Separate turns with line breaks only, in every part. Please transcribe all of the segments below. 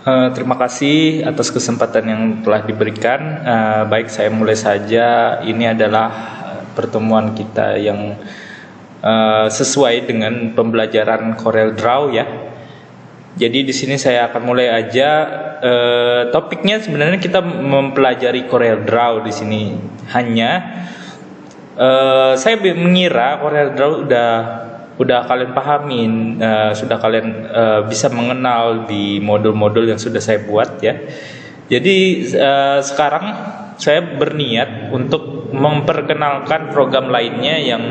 Terima kasih atas kesempatan yang telah diberikan. Baik, saya mulai saja. Ini adalah pertemuan kita yang sesuai dengan pembelajaran Corel Draw ya. Jadi di sini saya akan mulai aja. Topiknya sebenarnya kita mempelajari Corel Draw di sini. Hanya saya mengira Corel Draw udah kalian pahamin, sudah kalian bisa mengenal di modul-modul yang sudah saya buat ya. Jadi sekarang saya berniat untuk memperkenalkan program lainnya yang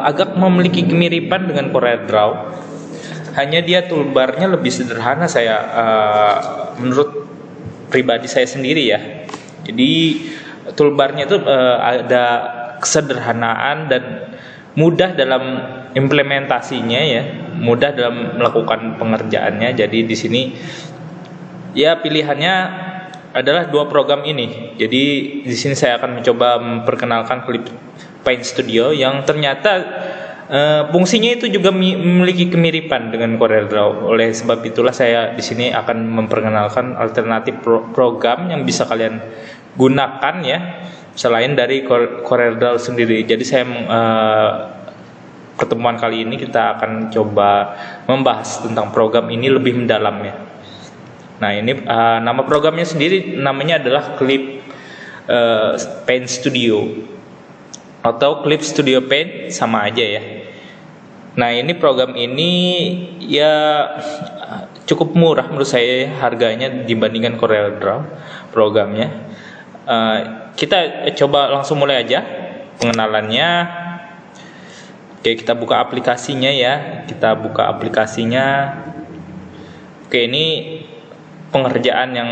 agak memiliki kemiripan dengan Corel Draw. Hanya dia toolbarnya lebih sederhana menurut pribadi saya sendiri ya. Jadi toolbarnya itu ada kesederhanaan dan mudah dalam implementasinya ya, mudah dalam melakukan pengerjaannya. Jadi di sini ya pilihannya adalah dua program ini. Jadi di sini saya akan mencoba memperkenalkan Clip Paint Studio yang ternyata fungsinya itu juga memiliki kemiripan dengan Corel Draw. Oleh sebab itulah saya di sini akan memperkenalkan alternatif program yang bisa kalian gunakan ya, selain dari Corel Draw sendiri. Jadi saya pertemuan kali ini kita akan coba membahas tentang program ini lebih mendalam ya. Nah ini nama programnya sendiri namanya adalah Clip Paint Studio atau Clip Studio Paint, sama aja ya. Nah ini program ini ya cukup murah menurut saya harganya dibandingkan Corel Draw programnya. Kita coba langsung mulai aja pengenalannya. Oke, kita buka aplikasinya ya. Kita buka aplikasinya. Oke, ini pengerjaan yang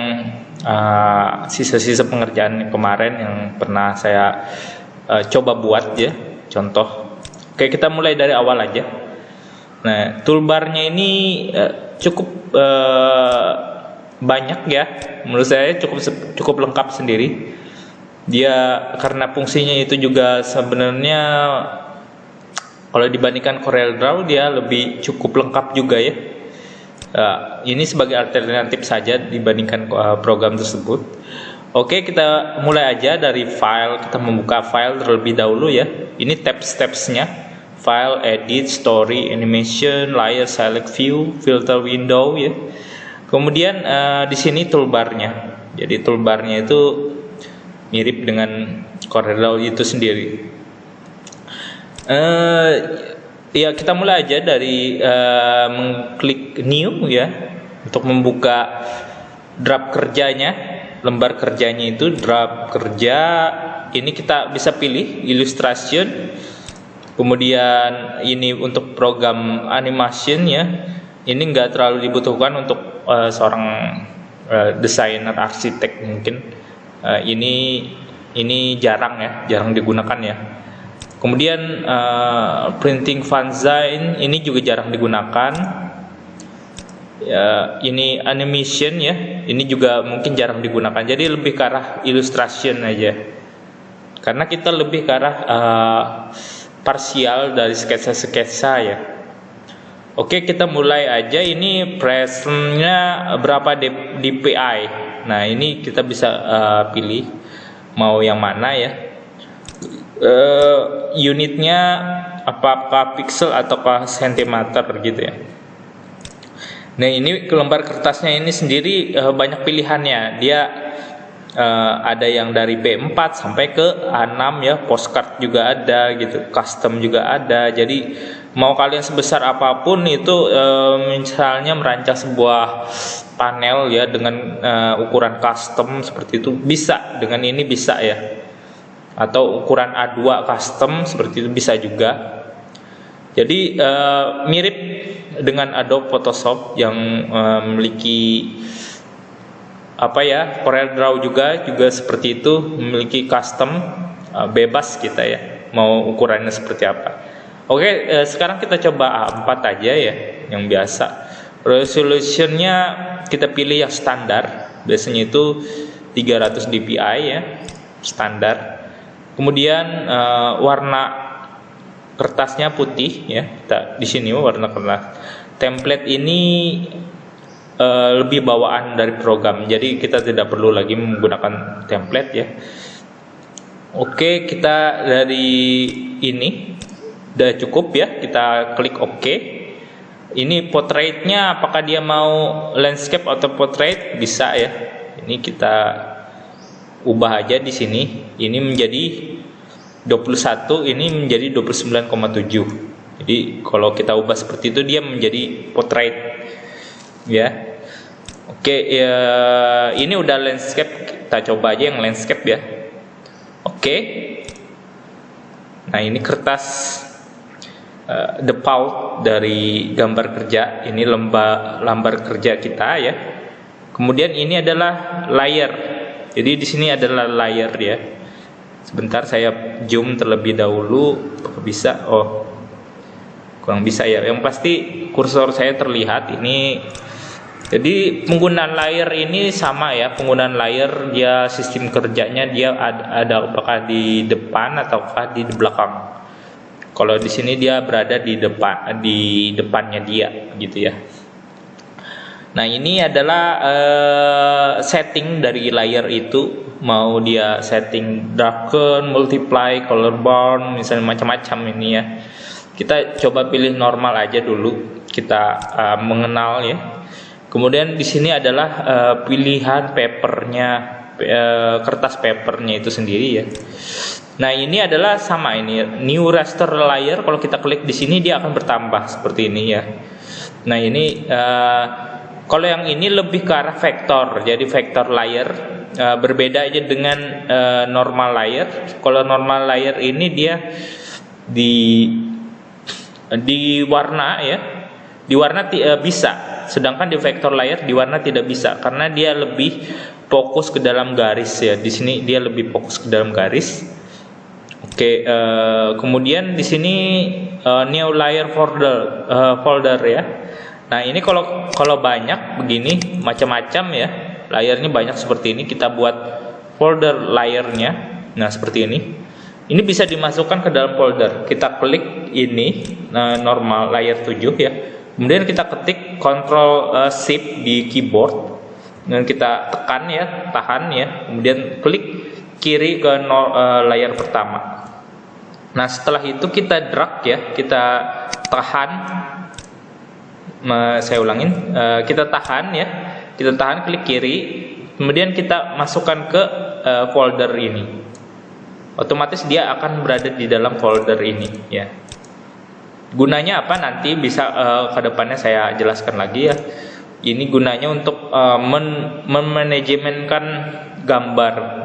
sisa-sisa pengerjaan kemarin yang pernah saya coba buat ya, contoh. Oke, kita mulai dari awal aja. Nah, toolbarnya ini cukup banyak ya, menurut saya cukup lengkap sendiri. Dia karena fungsinya itu juga sebenarnya kalau dibandingkan Corel Draw dia lebih cukup lengkap juga ya. Ini sebagai alternatif saja dibandingkan program tersebut. Oke, kita mulai aja dari file. Kita membuka file terlebih dahulu ya. Ini tab-tabsnya: file, edit, story, animation, layer, select view, filter window ya. Kemudian di sini toolbarnya. Jadi toolbarnya itu mirip dengan Corel Draw itu sendiri. Ya kita mulai aja dari mengklik new ya untuk membuka draft kerjanya, lembar kerjanya itu draft kerja. Ini kita bisa pilih illustration. Kemudian ini untuk program animation ya. Ini enggak terlalu dibutuhkan untuk seorang desainer arsitek mungkin. Ini jarang digunakan ya. Kemudian printing fanzine ini juga jarang digunakan. Ya, ini animation ya. Ini juga mungkin jarang digunakan. Jadi lebih ke arah illustration aja. Karena kita lebih ke arah parsial dari sketsa-sketsa ya. Oke, kita mulai aja. Ini presentnya berapa dpi. Nah ini kita bisa pilih mau yang mana ya. Unitnya apakah pixel ataukah sentimeter gitu ya. Nah ini lembar kertasnya ini sendiri banyak pilihannya. Dia ada yang dari B4 sampai ke A6 ya, postcard juga ada gitu, custom juga ada. Jadi mau kalian sebesar apapun itu, misalnya merancang sebuah panel ya dengan ukuran custom seperti itu bisa, dengan ini bisa ya. Atau ukuran A2 custom seperti itu bisa juga. Jadi mirip dengan Adobe Photoshop yang memiliki Corel Draw juga seperti itu, memiliki custom, bebas kita ya mau ukurannya seperti apa. Oke, sekarang kita coba A4 aja ya, yang biasa. Resolutionnya kita pilih yang standar, biasanya itu 300 dpi ya, standar. Kemudian warna kertasnya putih ya, kita di sini warna kertas. Template ini lebih bawaan dari program. Jadi kita tidak perlu lagi menggunakan template ya. Oke, kita dari ini udah cukup ya. Kita klik OK. Ini portraitnya apakah dia mau landscape atau portrait, bisa ya. Ini kita ubah aja di sini. Ini menjadi 21, ini menjadi 29,7. Jadi kalau kita ubah seperti itu dia menjadi portrait ya. Oke, ya, ini udah landscape. Kita coba aja yang landscape ya. Oke. Nah, ini kertas default dari gambar kerja. Ini lembar kerja kita ya. Kemudian ini adalah layer. Jadi di sini adalah layer ya. Sebentar saya zoom terlebih dahulu. Bisa? Oh, kurang bisa ya. Yang pasti kursor saya terlihat ini. Jadi penggunaan layer ini sama ya. Penggunaan layer dia sistem kerjanya dia ada apakah di depan ataukah di belakang. Kalau di sini dia berada di depannya dia gitu ya. Nah, ini adalah setting dari layer itu. Mau dia setting darken, multiply, color bound, misalnya macam-macam ini ya. Kita coba pilih normal aja dulu. Kita mengenal ya. Kemudian di sini adalah pilihan papernya, kertas papernya itu sendiri ya. Nah, ini adalah sama ini new raster layer. Kalau kita klik di sini dia akan bertambah seperti ini ya. Nah, ini kalau yang ini lebih ke arah vektor. Jadi vektor layer berbeda aja dengan normal layer. Kalau normal layer ini dia di warna ya. Di warna bisa. Sedangkan di vektor layer di warna tidak bisa karena dia lebih fokus ke dalam garis ya. Di sini dia lebih fokus ke dalam garis. Oke, kemudian di sini new layer folder ya. Nah, ini kalau banyak begini macam-macam ya. Layernya banyak seperti ini, kita buat folder layernya. Nah, seperti ini. Ini bisa dimasukkan ke dalam folder. Kita klik ini normal layer 7 ya. Kemudian kita ketik Ctrl Shift di keyboard dan kita tekan ya, tahan ya. Kemudian klik kiri ke layar pertama. Nah, setelah itu kita drag ya, kita tahan. Saya ulangin, kita tahan ya, kita tahan, klik kiri. Kemudian kita masukkan ke folder ini. Otomatis dia akan berada di dalam folder ini ya. Gunanya apa nanti bisa ke depannya saya jelaskan lagi ya. Ini gunanya untuk memanajemenkan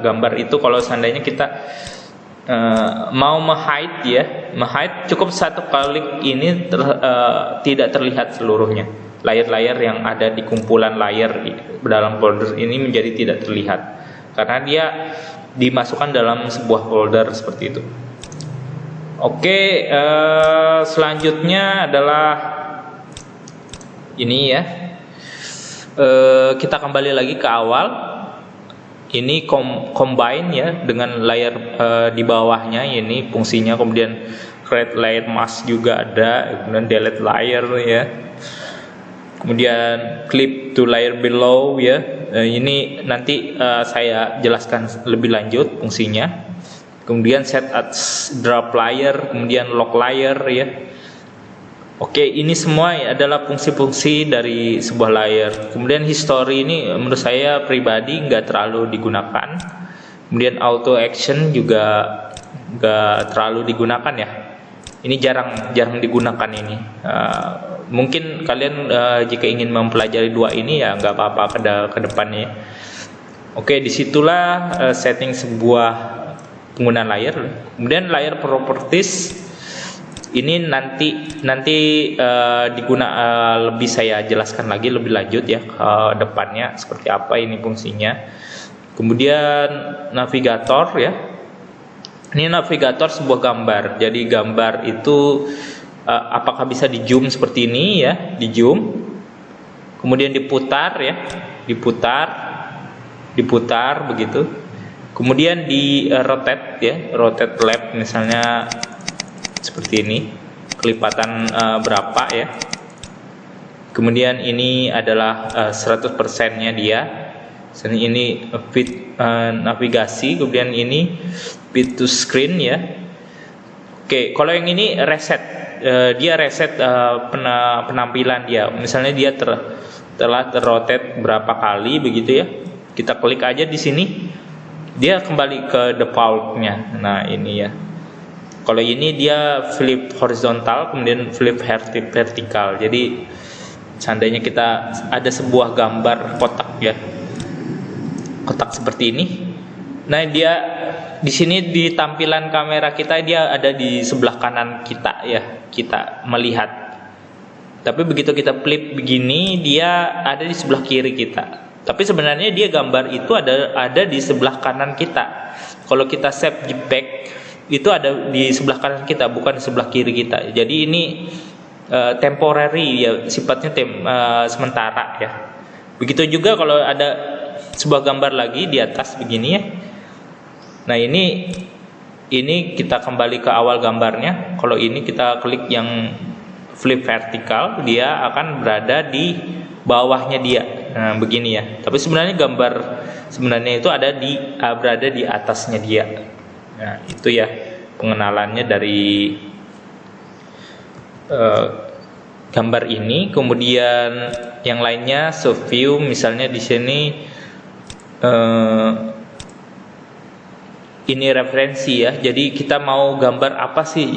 gambar itu. Kalau seandainya kita mau hide ya, hide cukup satu klik ini tidak terlihat seluruhnya. Layer-layer yang ada di kumpulan layer di dalam folder ini menjadi tidak terlihat karena dia dimasukkan dalam sebuah folder seperti itu. Oke, selanjutnya adalah ini ya. Kita kembali lagi ke awal. Ini combine ya dengan layer di bawahnya, ini fungsinya. Kemudian create layer mask juga ada, kemudian delete layer ya. Kemudian clip to layer below ya. Ini nanti saya jelaskan lebih lanjut fungsinya. Kemudian set as drop layer, kemudian lock layer ya. Oke, ini semua adalah fungsi-fungsi dari sebuah layer. Kemudian history ini menurut saya pribadi nggak terlalu digunakan. Kemudian auto action juga nggak terlalu digunakan ya. Ini jarang digunakan ini. Mungkin kalian jika ingin mempelajari dua ini ya nggak apa-apa ke depannya. Oke, disitulah setting sebuah penggunaan layer. Kemudian layer properties. Ini nanti lebih saya jelaskan lagi lebih lanjut ya ke depannya seperti apa ini fungsinya. Kemudian navigator ya. Ini navigator sebuah gambar. Jadi gambar itu apakah bisa di zoom seperti ini ya, di zoom. Kemudian diputar ya, diputar begitu. Kemudian di rotate ya, rotate left misalnya seperti ini, kelipatan berapa ya. Kemudian ini adalah 100%-nya dia. Ini fit navigasi, kemudian ini fit to screen ya. Oke, kalau yang ini reset, dia reset penampilan dia. Misalnya dia telah terrotate berapa kali begitu ya. Kita klik aja di sini, dia kembali ke default-nya. Nah ini ya. Kalau ini dia flip horizontal, kemudian flip vertikal. Jadi seandainya kita ada sebuah gambar kotak ya, kotak seperti ini. Nah dia di sini di tampilan kamera kita dia ada di sebelah kanan kita ya, kita melihat. Tapi begitu kita flip begini dia ada di sebelah kiri kita. Tapi sebenarnya dia gambar itu ada di sebelah kanan kita. Kalau kita save JPEG itu ada di sebelah kanan kita, bukan di sebelah kiri kita. Jadi ini temporary ya, sifatnya sementara ya. Begitu juga kalau ada sebuah gambar lagi di atas begini ya. Nah ini kita kembali ke awal gambarnya. Kalau ini kita klik yang flip vertikal, dia akan berada di bawahnya dia. Nah begini ya. Tapi sebenarnya gambar sebenarnya itu berada di atasnya dia. Nah itu ya pengenalannya dari gambar ini. Kemudian yang lainnya soft view, misalnya di sini ini referensi ya. Jadi kita mau gambar apa sih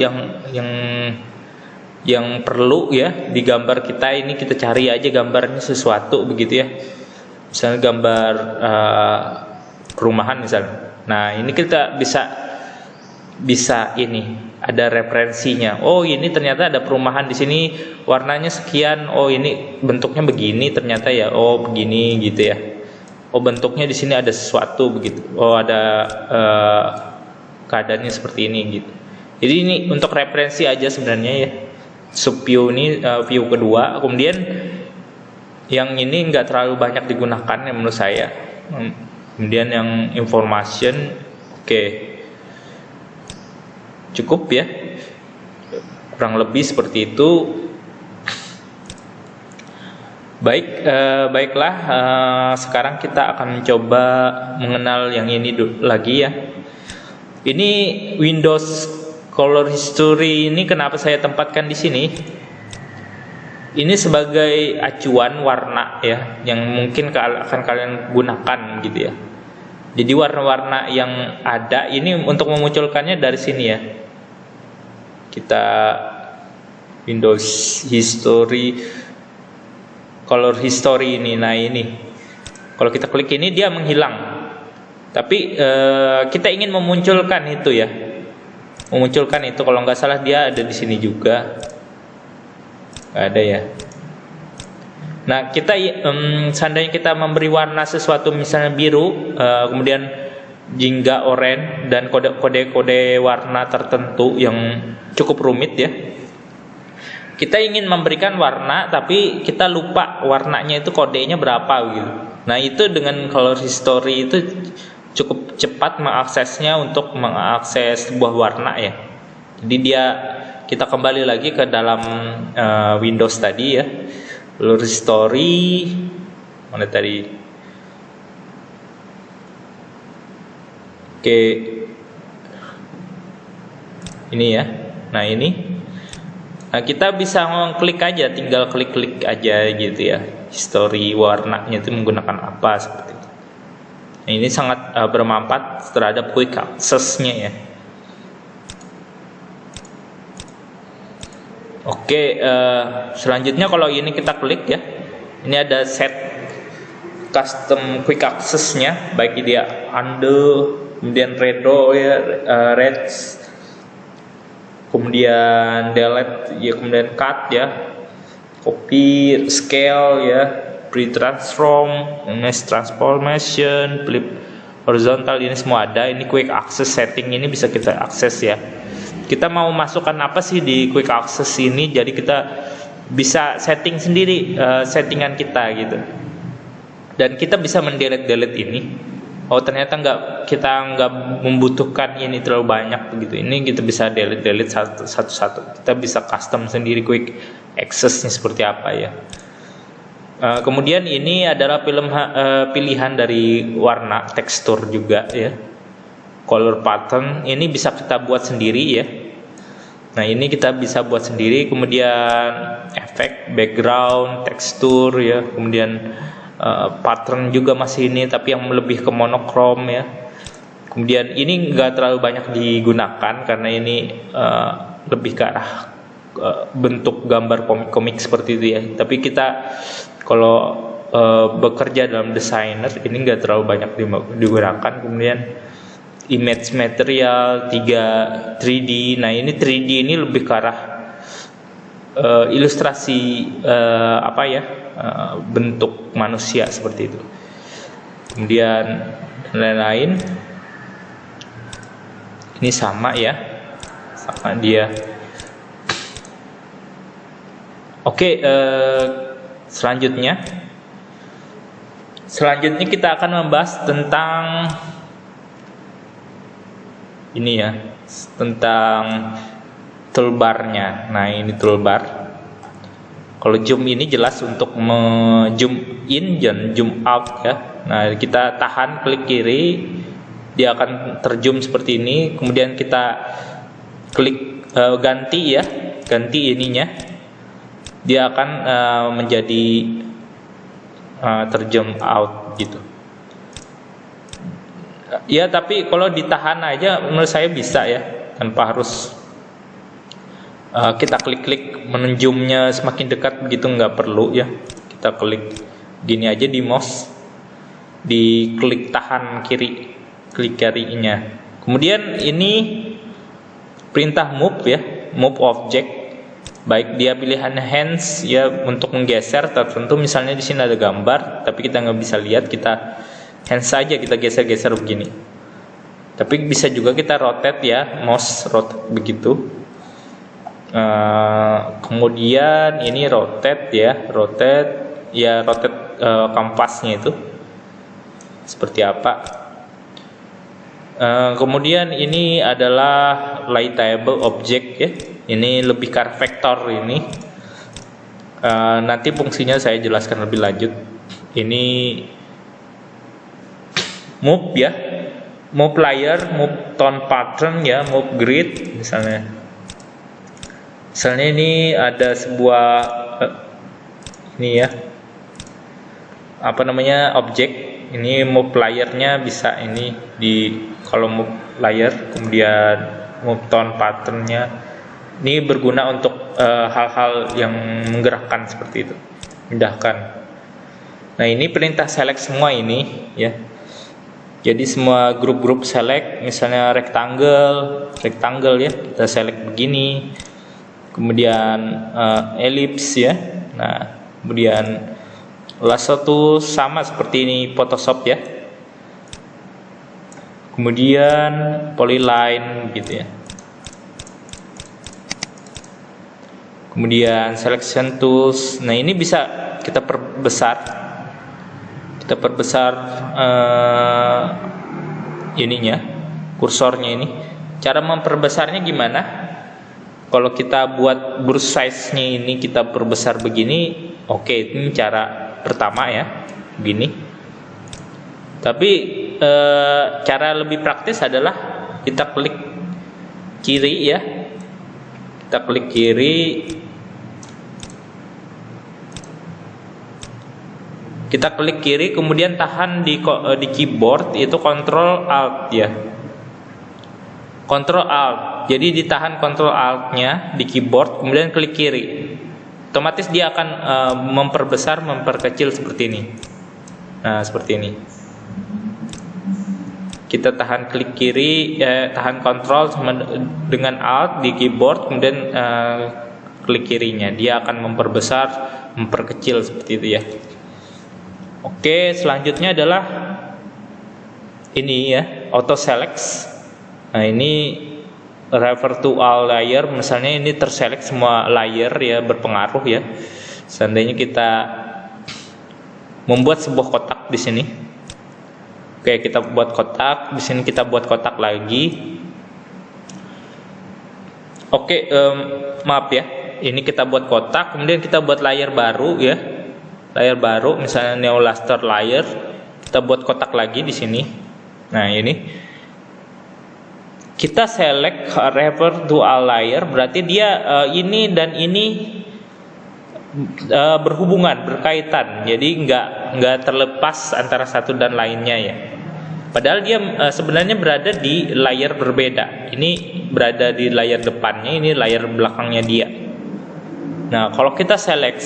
yang perlu ya di gambar kita ini, kita cari aja gambarnya sesuatu begitu ya. Misalnya gambar perumahan misalnya. Nah ini kita bisa ini ada referensinya. Oh ini ternyata ada perumahan di sini warnanya sekian. Oh ini bentuknya begini ternyata ya. Oh begini gitu ya. Oh bentuknya di sini ada sesuatu begitu. Oh ada keadaannya seperti ini gitu. Jadi ini untuk referensi aja sebenarnya ya. Subview ini view kedua. Kemudian yang ini nggak terlalu banyak digunakan ya menurut saya. Kemudian yang information, oke. Cukup ya, kurang lebih seperti itu. Baiklah, sekarang kita akan mencoba mengenal yang ini lagi ya. Ini Windows Color History ini kenapa saya tempatkan di sini? Ini sebagai acuan warna ya, yang mungkin akan kalian gunakan gitu ya. Jadi warna-warna yang ada ini untuk memunculkannya dari sini ya. Kita Windows History, Color History ini. Nah ini kalau kita klik ini dia menghilang. Tapi kita ingin memunculkan itu ya, memunculkan itu. Kalau nggak salah dia ada di sini juga. Nggak ada ya. Nah kita seandainya kita memberi warna sesuatu misalnya biru, kemudian jingga oranye dan kode-kode warna tertentu yang cukup rumit ya. Kita ingin memberikan warna tapi kita lupa warnanya itu kodenya berapa gitu. Nah itu dengan Color History itu cukup cepat mengaksesnya untuk mengakses sebuah warna ya. Jadi kita kembali lagi ke dalam Windows tadi ya. Color History mana tadi? Oke, ini ya. Nah ini, nah kita bisa klik aja, tinggal klik-klik aja gitu ya. History warnanya itu menggunakan apa seperti itu. Nah, ini sangat bermanfaat terhadap quick access-nya ya. Oke, selanjutnya kalau ini kita klik ya, ini ada set custom quick access-nya, baik dia undo, kemudian redo ya, red, kemudian delete ya, kemudian cut ya, copy, scale ya, pre-transform, next transformation, flip horizontal, ini semua ada. Ini quick access setting ini bisa kita akses ya. Kita mau masukkan apa sih di quick access ini, jadi kita bisa setting sendiri settingan kita gitu. Dan kita bisa mendelete ini. Oh ternyata kita nggak membutuhkan ini terlalu banyak begitu. Ini kita bisa delete satu-satu. Kita bisa custom sendiri quick access-nya seperti apa ya. Kemudian ini adalah pilihan dari warna, tekstur juga ya. Color pattern ini bisa kita buat sendiri ya. Nah ini kita bisa buat sendiri. Kemudian efek, background, tekstur ya. Kemudian pattern juga masih ini, tapi yang lebih ke monokrom ya. Kemudian ini enggak terlalu banyak digunakan karena ini lebih ke arah bentuk gambar komik-komik seperti itu ya. Tapi kita kalau bekerja dalam desainer ini enggak terlalu banyak digunakan. Kemudian image material 3D. Nah ini 3D ini lebih ke arah ilustrasi bentuk manusia seperti itu. Kemudian lain-lain. Ini sama ya, sama dia. Oke, selanjutnya kita akan membahas tentang ini ya, tentang toolbarnya. Nah ini toolbar. Kalau zoom ini jelas untuk zoom in dan zoom out ya. Nah kita tahan klik kiri, dia akan terzoom seperti ini. Kemudian kita klik ganti ya, ganti ininya, dia akan menjadi terzoom out gitu. Ya tapi kalau ditahan aja menurut saya bisa ya, tanpa harus kita klik-klik menzoomnya semakin dekat begitu, nggak perlu ya. Kita klik gini aja di mouse, di klik tahan kiri, klik kirinya. Kemudian ini perintah move ya, move object. Baik dia pilihan hands ya untuk menggeser tertentu, misalnya di sini ada gambar tapi kita nggak bisa lihat, kita hands saja, kita geser-geser begini. Tapi bisa juga kita rotate ya, mouse rotate begitu. Kemudian ini rotate kampasnya itu seperti apa. Kemudian ini adalah lightable object ya, ini lebih ke vektor ini. Nanti fungsinya saya jelaskan lebih lanjut. Ini move ya, move layer, move tone pattern ya, move grid misalnya. Misalnya ini ada sebuah ini ya, apa namanya, objek. Ini move layernya bisa ini di kalau move layer, kemudian move tone patternnya. Ini berguna untuk hal-hal yang menggerakkan seperti itu, memudahkan. Nah ini perintah select semua ini ya. Jadi semua grup-grup select, misalnya rectangle ya, kita select begini. Kemudian ellipse ya. Nah kemudian lasso tool sama seperti ini Photoshop ya. Kemudian polyline gitu ya. Kemudian selection tools. Nah ini bisa kita perbesar. Kita perbesar ininya, kursornya ini. Cara memperbesarnya gimana? Kalau kita buat brush size-nya ini kita perbesar begini, oke, ini cara pertama ya, begini. Tapi cara lebih praktis adalah kita klik kiri ya, kita klik kiri, kemudian tahan di keyboard itu Ctrl Alt ya, Ctrl Alt. Jadi ditahan Ctrl Alt-nya di keyboard, kemudian klik kiri. Otomatis dia akan memperbesar, memperkecil seperti ini. Nah, seperti ini. Kita tahan klik kiri, tahan Ctrl dengan Alt di keyboard, kemudian klik kirinya. Dia akan memperbesar, memperkecil seperti itu ya. Oke, selanjutnya adalah ini ya, auto select. Nah, ini refer to all layer, misalnya ini terselect semua layer ya, berpengaruh ya. Seandainya kita membuat sebuah kotak di sini. Oke, kita buat kotak, di sini kita buat kotak lagi. Oke, maaf ya. Ini kita buat kotak, kemudian kita buat layer baru ya. layer baru, misalnya Neolaster layer, kita buat kotak lagi di sini. Nah ini kita select refer to all layer, berarti dia ini dan ini berhubungan, berkaitan, jadi nggak terlepas antara satu dan lainnya ya. Padahal dia sebenarnya berada di layer berbeda. Ini berada di layer depannya, ini layer belakangnya dia. Nah kalau kita select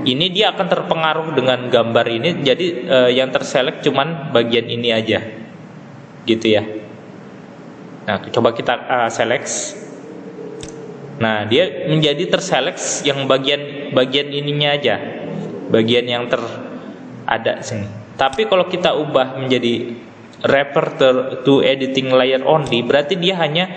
ini, dia akan terpengaruh dengan gambar ini. Jadi yang terselect cuman bagian ini aja, gitu ya. Nah coba kita select. Nah dia menjadi terselect yang bagian ininya aja, bagian yang ada sini. Tapi kalau kita ubah menjadi refer to editing layer only, berarti dia hanya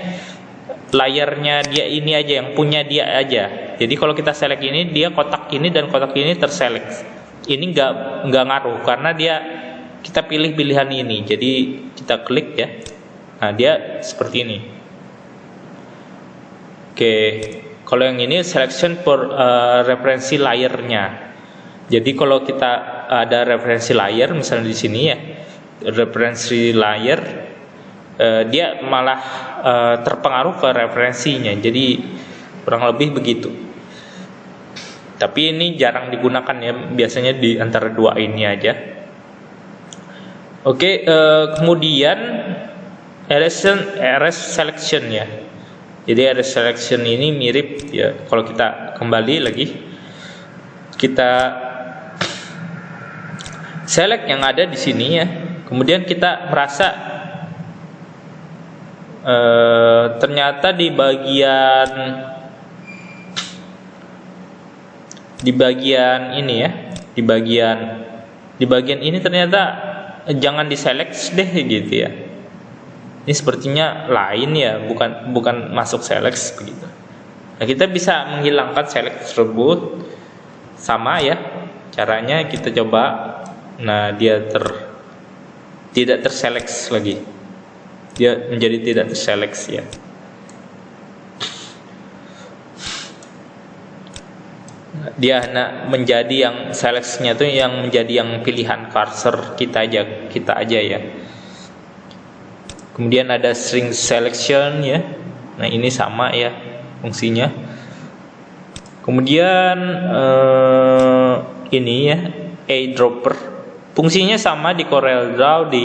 layarnya dia ini aja, yang punya dia aja. Jadi kalau kita select ini, dia kotak ini dan kotak ini terselect. Ini nggak ngaruh karena dia kita pilih pilihan ini. Jadi kita klik ya. Nah dia seperti ini. Oke, kalau yang ini selection for referensi layernya. Jadi kalau kita ada referensi layer, misalnya di sini ya, referensi layer, dia malah terpengaruh ke referensinya. Jadi kurang lebih begitu. Tapi ini jarang digunakan ya, biasanya di antara dua ini aja. Oke, kemudian erase selection ya. Jadi erase selection ini mirip ya. Kalau kita kembali lagi, kita select yang ada di sini ya. Kemudian kita merasa ternyata di bagian ini ya, di bagian ini ternyata jangan diselect deh gitu ya. Ini sepertinya lain ya, bukan masuk select begitu. Nah kita bisa menghilangkan select tersebut, sama ya caranya, kita coba. Nah dia tidak terselect lagi, dia menjadi tidak terselect ya. Dia menjadi yang seleksinya tuh yang menjadi yang pilihan cursor kita aja ya. Kemudian ada string selection ya. Nah ini sama ya fungsinya. Kemudian ini ya, eyedropper, fungsinya sama di CorelDRAW, di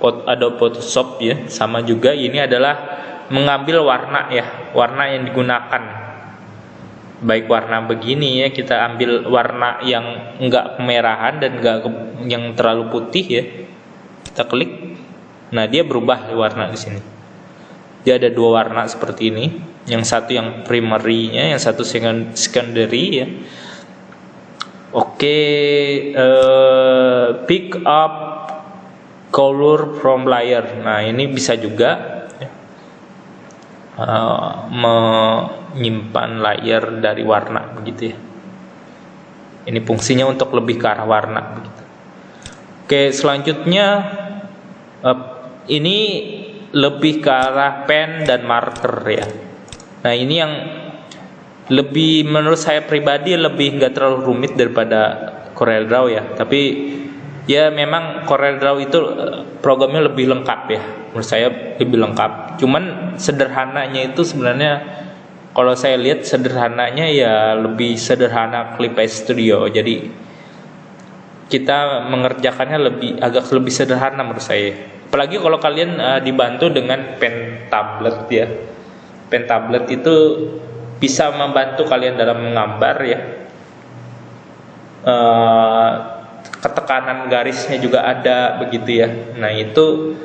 Adobe Photoshop ya, sama juga. Ini adalah mengambil warna ya, warna yang digunakan. Baik warna begini ya, kita ambil warna yang enggak kemerahan dan enggak yang terlalu putih ya. Kita klik. Nah, dia berubah warna di sini. Dia ada dua warna seperti ini. Yang satu yang primary-nya, yang satu secondary ya. Oke, pick up color from layer. Nah, ini bisa juga ya, menyimpan layer dari warna begitu ya. Ini fungsinya untuk lebih ke arah warna begitu. Oke, selanjutnya ini lebih ke arah pen dan marker ya. Nah ini yang lebih, menurut saya pribadi, lebih nggak terlalu rumit daripada CorelDRAW ya. Tapi ya memang CorelDRAW itu programnya lebih lengkap ya. Menurut saya lebih lengkap. Cuman sederhananya itu sebenarnya, kalau saya lihat sederhananya ya lebih sederhana Clipeye Studio. Jadi kita mengerjakannya agak lebih sederhana menurut saya. Apalagi kalau kalian dibantu dengan pen tablet ya. Pen tablet itu bisa membantu kalian dalam menggambar ya. Ketekanan garisnya juga ada begitu ya. Nah itu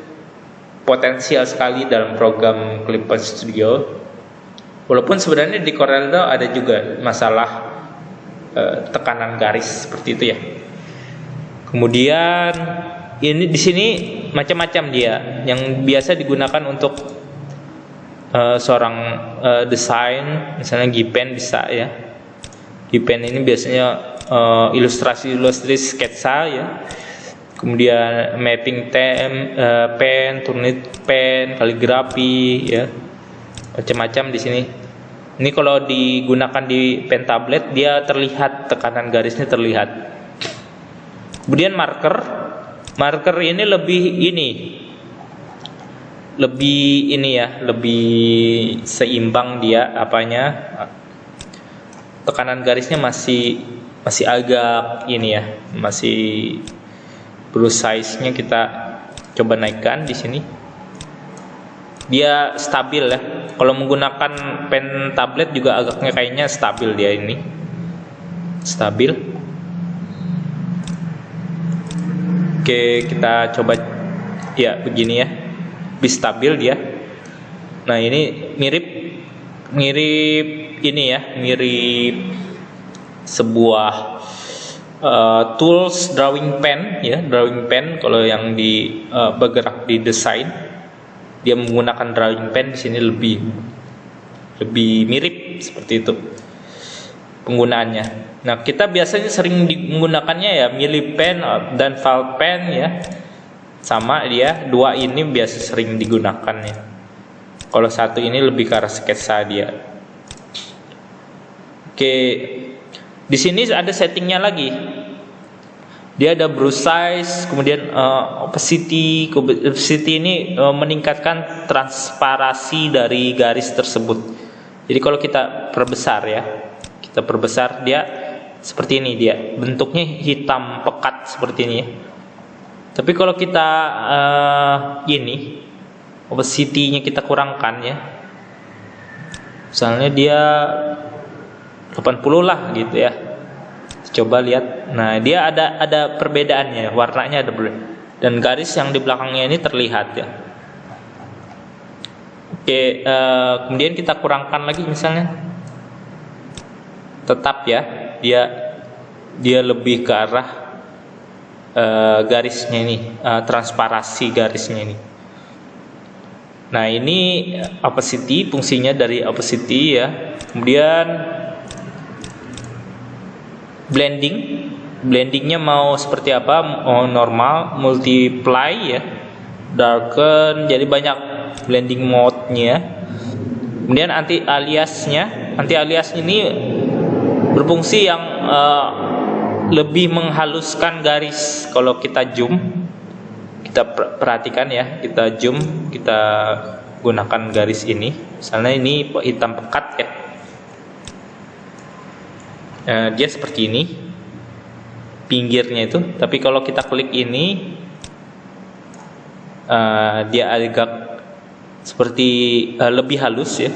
potensial sekali dalam program Clipeye Studio. Walaupun sebenarnya di CorelDRAW ada juga masalah tekanan garis seperti itu ya. Kemudian ini di sini macam-macam dia, yang biasa digunakan untuk seorang desain, misalnya Gipen bisa ya. Gipen ini biasanya ilustrasi sketsa ya. Kemudian mapping pen, Turnitin pen, kaligrafi ya. Macam-macam di sini. Ini kalau digunakan di pen tablet dia terlihat, tekanan garisnya terlihat. Kemudian marker ini lebih seimbang dia apanya. Tekanan garisnya masih agak ini ya, masih blue size-nya kita coba naikkan di sini. Dia stabil ya. Kalau menggunakan pen tablet juga agaknya kayaknya stabil dia ini. Stabil. Oke, kita coba ya begini ya. Lebih stabil dia. Nah, ini mirip ini ya, mirip sebuah tools drawing pen ya, drawing pen kalau yang bergerak di desain. Dia menggunakan drawing pen di sini lebih mirip seperti itu penggunaannya. Nah, kita biasanya sering menggunakannya ya Mili pen dan Val pen ya. Sama dia, dua ini biasa sering digunakan ya. Kalau satu ini lebih ke arah sketsa dia. Oke. Di sini ada settingnya lagi. Dia ada brush size, kemudian opacity. Opacity ini meningkatkan transparasi dari garis tersebut. Jadi kalau kita perbesar ya, dia seperti ini dia. Bentuknya hitam pekat seperti ini ya. Tapi kalau kita opacity-nya kita kurangkan ya. Misalnya dia 80 lah gitu ya. Coba lihat. Nah, dia ada perbedaannya, warnanya ada berbeda. Dan garis yang di belakangnya ini terlihat ya. Oke, kemudian kita kurangkan lagi misalnya. Tetap ya, dia lebih ke arah garisnya ini, transparasi garisnya ini. Nah, ini opacity, fungsinya dari opacity ya. Kemudian blendingnya mau seperti apa? Mau normal, multiply ya, darken, jadi banyak blending mode-nya. Kemudian anti alias ini berfungsi yang lebih menghaluskan garis. Kalau kita zoom, kita perhatikan ya, kita zoom, kita gunakan garis ini. Misalnya ini hitam pekat ya. Dia seperti ini pinggirnya itu, tapi kalau kita klik ini dia agak seperti lebih halus ya.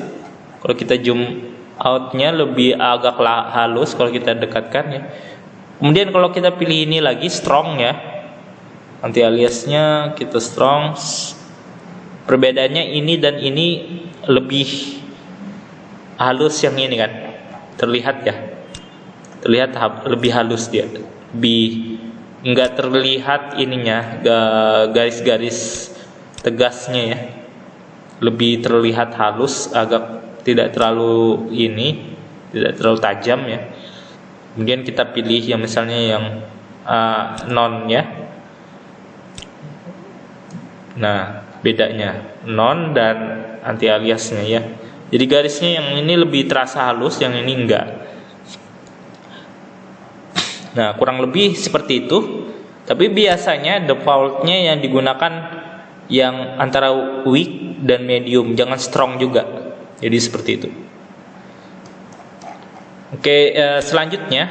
Kalau kita zoom outnya lebih agak halus kalau kita dekatkan ya. Kemudian kalau kita pilih ini lagi strong ya, anti aliasnya kita strong. Perbedaannya ini dan ini lebih halus yang ini kan, terlihat ya. Terlihat lebih halus dia, lebih nggak terlihat ininya garis-garis tegasnya ya, lebih terlihat halus, agak tidak terlalu tidak terlalu tajam ya. Kemudian kita pilih yang misalnya yang non ya. Nah, bedanya non dan anti aliasnya ya. Jadi garisnya yang ini lebih terasa halus, yang ini enggak. Nah, kurang lebih seperti itu. Tapi biasanya defaultnya yang digunakan yang antara weak dan medium, jangan strong juga. Jadi seperti itu. Oke, selanjutnya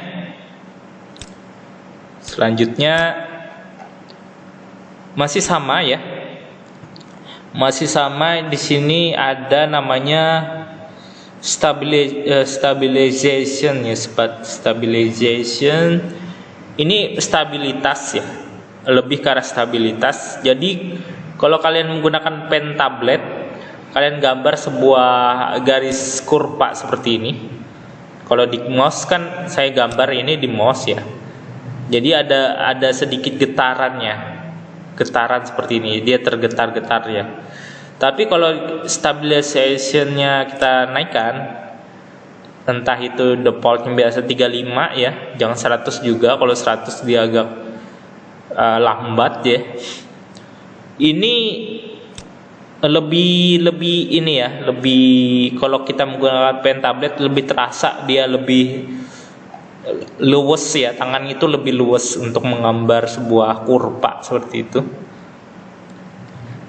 masih sama ya. Masih sama, di sini ada namanya stabilization ya, stabilization. Ini stabilitas ya, lebih ke arah stabilitas. Jadi kalau kalian menggunakan pen tablet, kalian gambar sebuah garis kurva seperti ini. Kalau di mouse kan saya gambar ini di mouse ya. Jadi ada sedikit getaran seperti ini, dia tergetar-getar ya. Tapi kalau stabilization-nya kita naikkan, entah itu defaultnya biasa 35 ya, jangan 100 juga. Kalau 100 dia agak lambat ya. Ini lebih ini ya, lebih kalau kita menggunakan pen tablet lebih terasa dia lebih luwes ya, tangan itu lebih luwes untuk menggambar sebuah kurva seperti itu.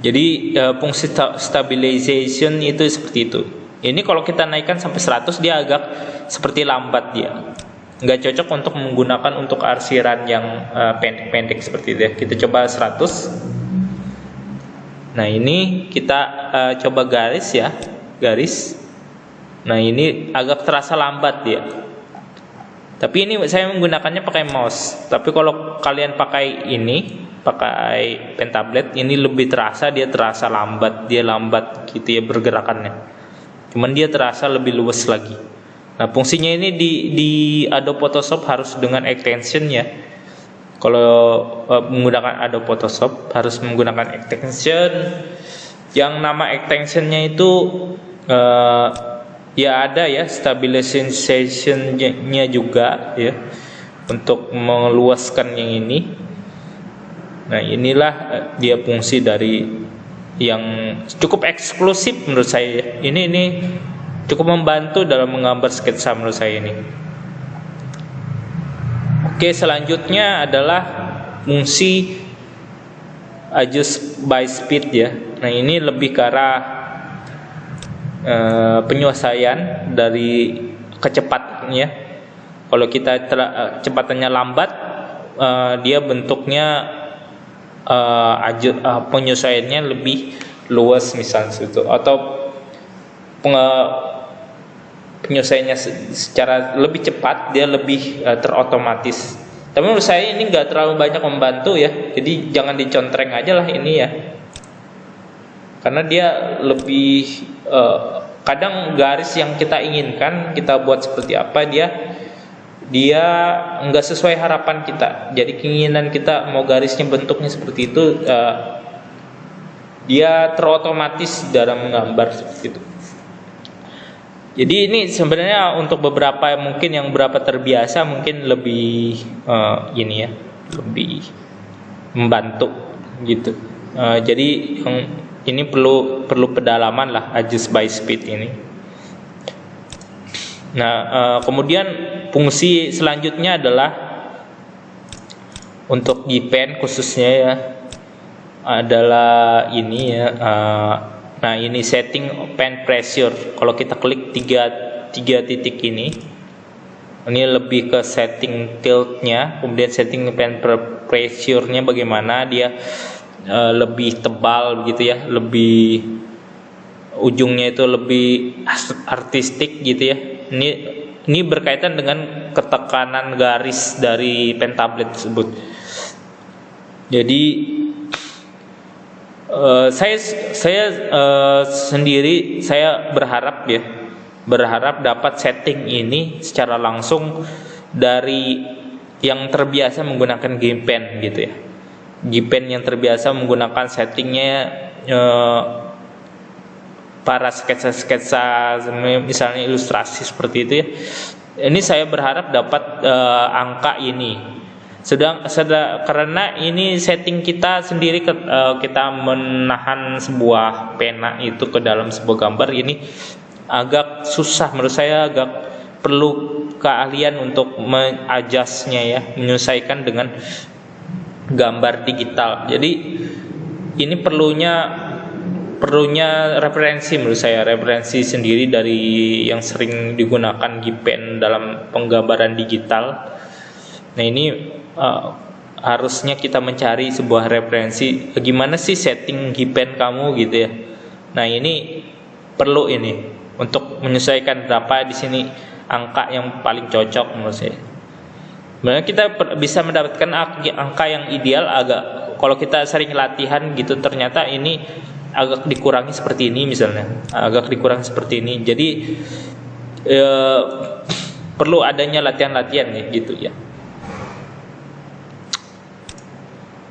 Jadi fungsi stabilization itu seperti itu. Ini kalau kita naikkan sampai 100 dia agak seperti lambat dia. Nggak cocok untuk menggunakan untuk arsiran yang pendek-pendek seperti itu ya. Kita coba 100. Nah ini kita coba garis ya, garis. Nah ini agak terasa lambat dia. Tapi ini saya menggunakannya pakai mouse. Tapi kalau kalian pakai ini, pakai pen tablet, ini lebih terasa, dia terasa lambat, dia lambat gitu ya bergerakannya. Cuman dia terasa lebih luwes lagi. Nah fungsinya ini di Adobe Photoshop harus dengan extension ya. Kalau menggunakan Adobe Photoshop harus menggunakan extension yang nama extensionnya itu ya ada ya, stabilization-nya juga ya, untuk meluaskan yang ini. Nah inilah dia fungsi dari yang cukup eksklusif menurut saya. Ini cukup membantu dalam menggambar sketsa menurut saya ini. Oke, selanjutnya adalah fungsi adjust by speed ya. Nah ini lebih ke arah penyelesaian dari kecepatannya. Kalau kita kecepatannya lambat, dia bentuknya penyesuaiannya lebih luas misalnya itu, atau penyelesaiannya secara lebih cepat, dia lebih terotomatis. Tapi menurut saya ini nggak terlalu banyak membantu ya, jadi jangan dicontreng aja lah ini ya, karena dia lebih kadang garis yang kita inginkan kita buat seperti apa, dia nggak sesuai harapan kita. Jadi keinginan kita mau garisnya bentuknya seperti itu, dia terotomatis dalam menggambar seperti itu. Jadi ini sebenarnya untuk beberapa mungkin yang berapa terbiasa mungkin lebih ini ya, lebih membantu gitu. Jadi ini perlu pedalaman lah adjust by speed ini. Nah kemudian fungsi selanjutnya adalah untuk di pen khususnya ya, adalah ini ya. Nah ini setting pen pressure. Kalau kita klik tiga titik ini lebih ke setting tiltnya, kemudian setting pen pressure-nya bagaimana, dia lebih tebal begitu ya, lebih ujungnya itu lebih artistik gitu ya. Ini berkaitan dengan ketekanan garis dari pen tablet tersebut. Jadi saya sendiri berharap dapat setting ini secara langsung dari yang terbiasa menggunakan Gpen gitu ya. Gpen yang terbiasa menggunakan settingnya para sketsa misalnya ilustrasi seperti itu ya. Ini saya berharap dapat angka ini. Karena ini setting kita sendiri, kita menahan sebuah pena itu ke dalam sebuah gambar, ini agak susah menurut saya, agak perlu keahlian untuk mengadjustnya ya, menyesuaikan dengan gambar digital. Jadi ini perlunya referensi menurut saya, referensi sendiri dari yang sering digunakan Gpen dalam penggambaran digital. Nah ini harusnya kita mencari sebuah referensi, bagaimana sih setting Gpen kamu gitu ya. Nah ini perlu ini untuk menyesuaikan berapa di sini angka yang paling cocok menurut saya. Sebenarnya kita bisa mendapatkan angka yang ideal kalau kita sering latihan gitu, ternyata ini agak dikurangi seperti ini misalnya, agak dikurangi seperti ini. Jadi perlu adanya latihan-latihan ya gitu ya.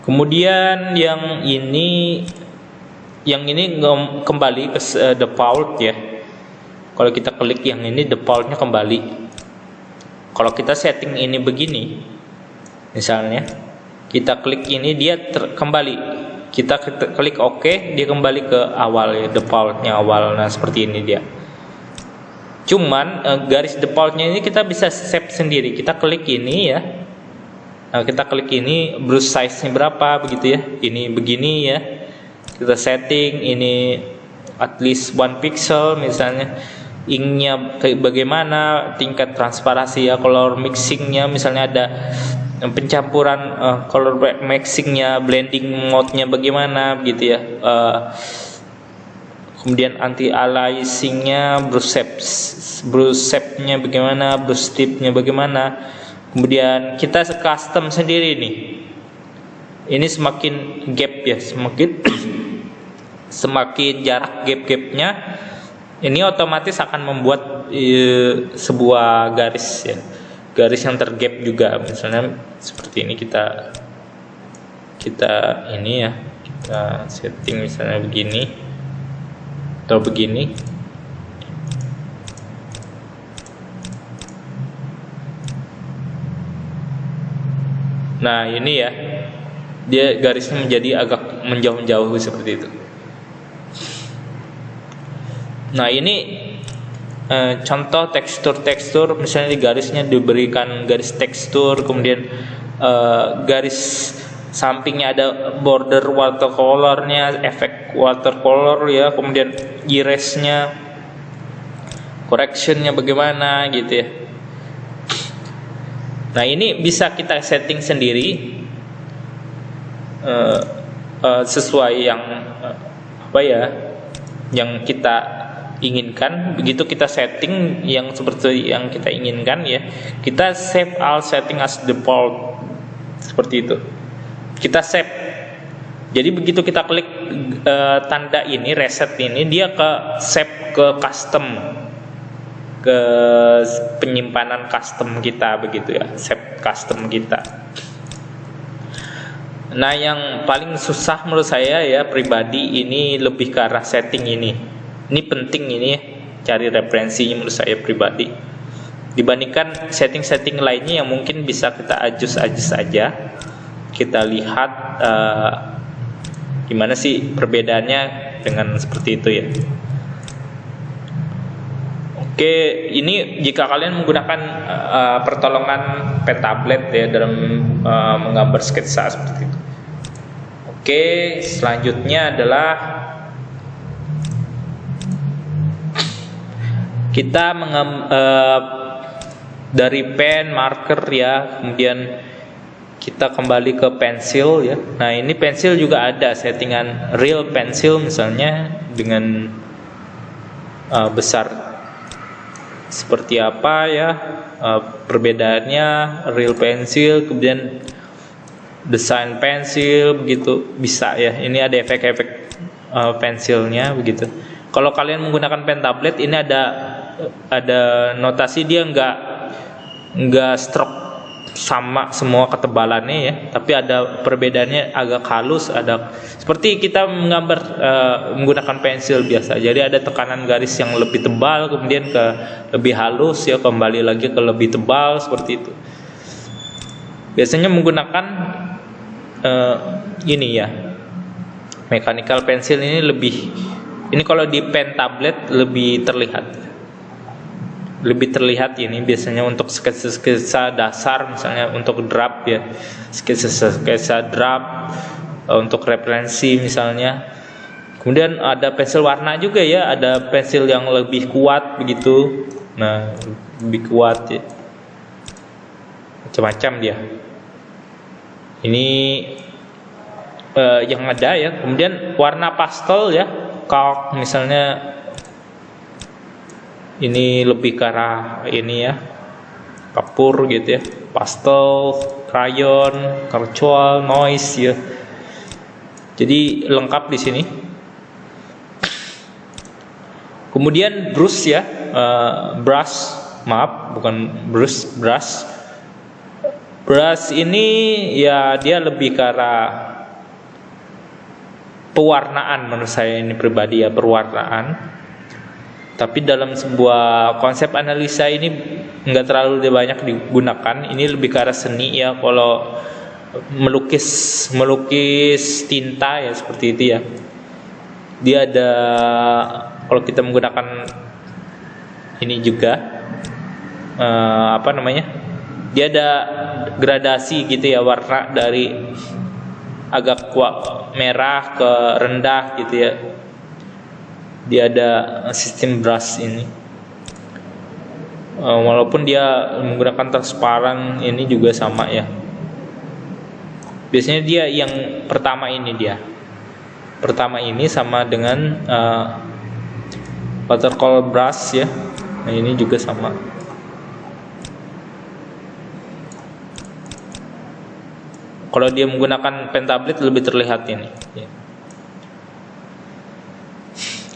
Kemudian yang ini kembali ke default ya. Kalau kita klik yang ini, defaultnya kembali. Kalau kita setting ini begini, misalnya kita klik ini, dia kembali. kita klik OK, dia kembali ke awal ya, defaultnya awal. Nah seperti ini dia. Cuman garis defaultnya ini kita bisa save sendiri. Kita klik ini ya. Nah, kita klik ini, brush size-nya berapa begitu ya. Ini begini ya. Kita setting ini at least 1 pixel misalnya. Ink-nya kayak bagaimana, tingkat transparansi ya, color mixing-nya misalnya ada pencampuran color mixing-nya, blending mode-nya bagaimana begitu ya. Kemudian anti aliasing-nya, brush shape-nya bagaimana, brush tip-nya bagaimana. Kemudian kita custom sendiri nih. Ini semakin gap ya, semakin jarak gap-gapnya, ini otomatis akan membuat sebuah garis ya, garis yang tergap juga. Misalnya seperti ini kita ini ya, kita setting misalnya begini atau begini. Nah ini ya, dia garisnya menjadi agak menjauh-jauh seperti itu. Nah ini contoh tekstur, misalnya di garisnya diberikan garis tekstur, kemudian garis sampingnya ada border watercolornya, efek watercolor ya, kemudian erase-nya, correction-nya bagaimana gitu ya. Nah ini bisa kita setting sendiri sesuai yang yang kita inginkan. Begitu kita setting yang seperti yang kita inginkan ya, kita save all setting as default seperti itu. Kita save. Jadi begitu kita klik tanda ini, reset ini, dia ke save ke custom, ke penyimpanan custom kita begitu ya, save custom kita. Nah yang paling susah menurut saya ya pribadi ini lebih ke arah setting ini. Ini penting ini ya, cari referensinya menurut saya pribadi, dibandingkan setting-setting lainnya yang mungkin bisa kita adjust saja. Kita lihat gimana sih perbedaannya dengan seperti itu ya. Oke, ini jika kalian menggunakan pertolongan pen tablet ya dalam menggambar sketsa seperti itu. Oke, selanjutnya adalah kita dari pen, marker ya, kemudian kita kembali ke pensil ya. Nah ini pensil juga ada settingan real pensil misalnya dengan besar seperti apa ya, perbedaannya real pensil, kemudian design pensil begitu bisa ya. Ini ada efek-efek pensilnya begitu. Kalau kalian menggunakan pen tablet ini ada notasi, dia nggak stroke sama semua ketebalannya ya, tapi ada perbedaannya, agak halus, ada seperti kita menggambar menggunakan pensil biasa. Jadi ada tekanan garis yang lebih tebal, kemudian ke lebih halus ya, kembali lagi ke lebih tebal seperti itu. Biasanya menggunakan ini ya, mechanical pencil ini lebih, ini kalau di pen tablet lebih terlihat ini biasanya untuk sketsa dasar, misalnya untuk draft ya, sketsa draft untuk referensi misalnya. Kemudian ada pensil warna juga ya, ada pensil yang lebih kuat begitu. Nah lebih kuat ya, macam-macam dia ini yang ada ya. Kemudian warna pastel ya, chalk misalnya, ini lebih ke arah ini ya, kapur gitu ya, pastel, crayon, charcoal, noise ya. Jadi lengkap di sini. Kemudian brush ya, brush ini ya dia lebih ke arah pewarnaan menurut saya ini pribadi ya, perwarnaan. Tapi dalam sebuah konsep analisa ini nggak terlalu banyak digunakan. Ini lebih ke arah seni ya. Kalau melukis tinta ya, seperti itu ya. Dia ada, kalau kita menggunakan ini juga apa namanya, dia ada gradasi gitu ya, warna dari agak merah ke rendah gitu ya. Dia ada sistem brush ini. Walaupun dia menggunakan transparan, ini juga sama ya. Biasanya dia yang pertama ini sama dengan watercolor brush ya. Nah ini juga sama. Kalau dia menggunakan pen tablet lebih terlihat ini ya.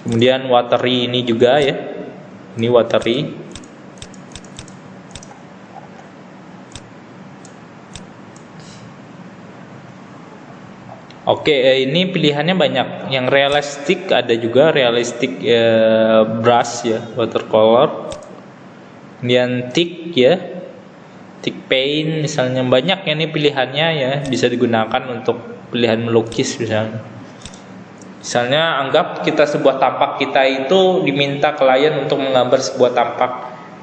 Kemudian watery ini juga ya. Ini watery. Oke, ini pilihannya banyak. Yang realistik ada juga, realistik brush ya, watercolor. Kemudian thick ya, thick paint misalnya, banyak ya ini pilihannya ya, bisa digunakan untuk pilihan melukis misalnya. Misalnya anggap kita sebuah tampak kita itu diminta klien untuk menggambar sebuah tampak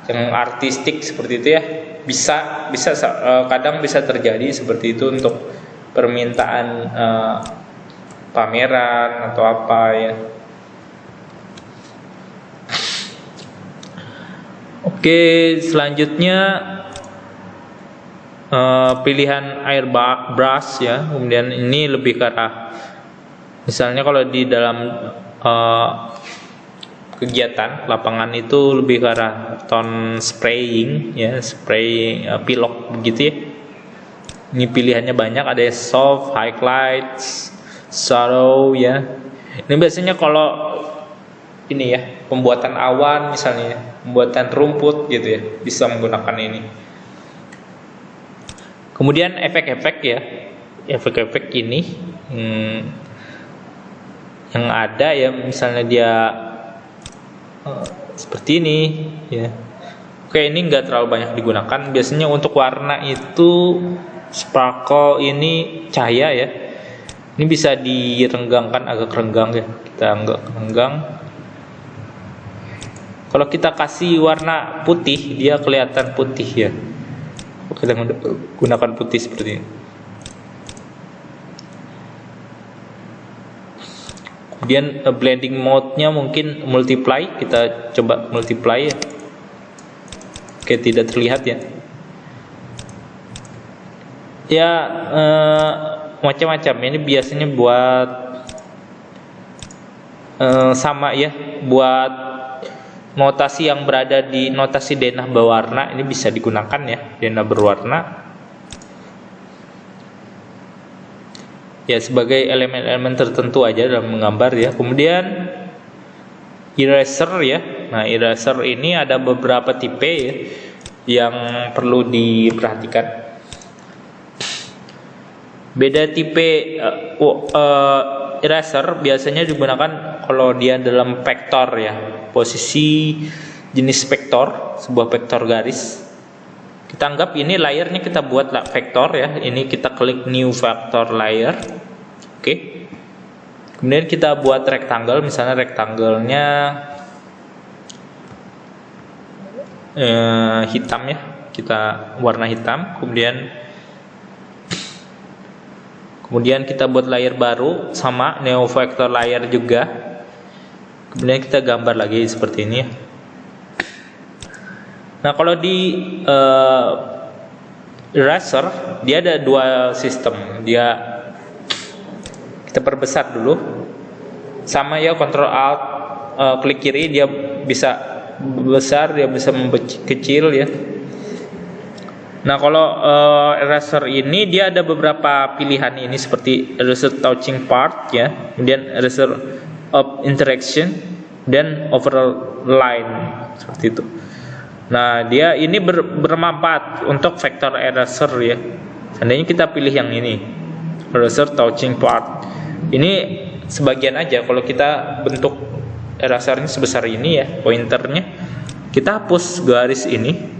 yang artistik seperti itu ya. Bisa kadang bisa terjadi seperti itu untuk permintaan pameran atau apa ya. Oke, selanjutnya pilihan air brush ya. Kemudian ini lebih ke arah, misalnya kalau di dalam kegiatan lapangan itu lebih ke arah tone spraying ya, spray pilok begitu ya. Ini pilihannya banyak, ada soft, highlights, shadow ya. Ini biasanya kalau ini ya, pembuatan awan misalnya, pembuatan rumput gitu ya, bisa menggunakan ini. Kemudian efek-efek ya, efek-efek ini yang ada ya, misalnya dia seperti ini ya. Oke, ini enggak terlalu banyak digunakan. Biasanya untuk warna itu sparkle ini cahaya ya. Ini bisa direnggangkan, agak renggang ya. Kita agak renggang. Kalau kita kasih warna putih, dia kelihatan putih ya. Kita gunakan putih seperti ini. Kemudian blending mode-nya mungkin multiply. Kita coba multiply ya. Oke, tidak terlihat ya. Ya macam-macam. Ini biasanya buat sama ya, buat notasi yang berada di notasi denah berwarna, ini bisa digunakan ya, denah berwarna ya, sebagai elemen-elemen tertentu aja dalam menggambar ya. Kemudian eraser ya. Nah, eraser ini ada beberapa tipe ya yang perlu diperhatikan. Beda tipe eraser biasanya digunakan kalau dia dalam vektor ya, posisi jenis vektor, sebuah vektor garis. Kita anggap ini layernya kita buat vektor ya. Ini kita klik new vector layer. Oke. Kemudian kita buat rectangle, misalnya rectangle-nya hitam ya. Kita warna hitam. Kemudian kita buat layer baru, sama neo vector layer juga. Kemudian kita gambar lagi seperti ini ya. Nah, kalau di eraser dia ada dua sistem. Kita perbesar dulu. Sama ya, Ctrl Alt klik kiri, dia bisa besar, dia bisa kecil ya. Nah, kalau eraser ini dia ada beberapa pilihan ini, seperti eraser touching part ya, kemudian eraser of interaction, dan overall line seperti itu. Nah, dia ini bermanfaat untuk vektor eraser ya. Seandainya kita pilih yang ini, eraser touching part. Ini sebagian aja. Kalau kita bentuk erasernya sebesar ini ya, pointernya, kita hapus garis ini.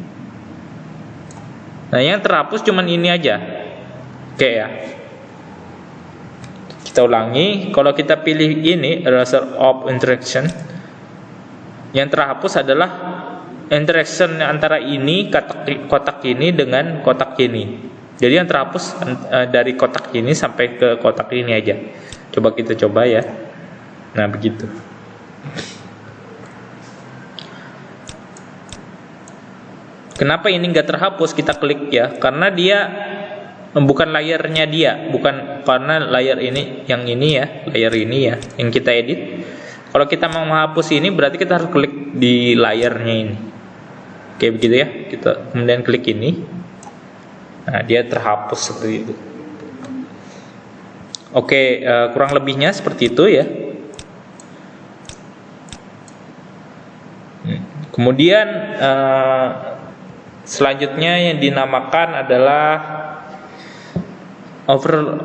Nah, yang terhapus cuman ini aja. Oke ya. Kita ulangi. Kalau kita pilih ini eraser of interaction, yang terhapus adalah interaction antara ini kotak ini dengan kotak ini. Jadi yang terhapus dari kotak ini sampai ke kotak ini aja. Coba kita coba ya. Nah begitu. Kenapa ini nggak terhapus? Kita klik ya, karena dia bukan layarnya dia, bukan karena layar ini, yang ini ya, layar ini ya, yang kita edit. Kalau kita mau menghapus ini, berarti kita harus klik di layarnya ini. Oke begitu ya. Kita kemudian klik ini. Nah dia terhapus seperti itu. Oke, kurang lebihnya seperti itu ya. Kemudian selanjutnya yang dinamakan adalah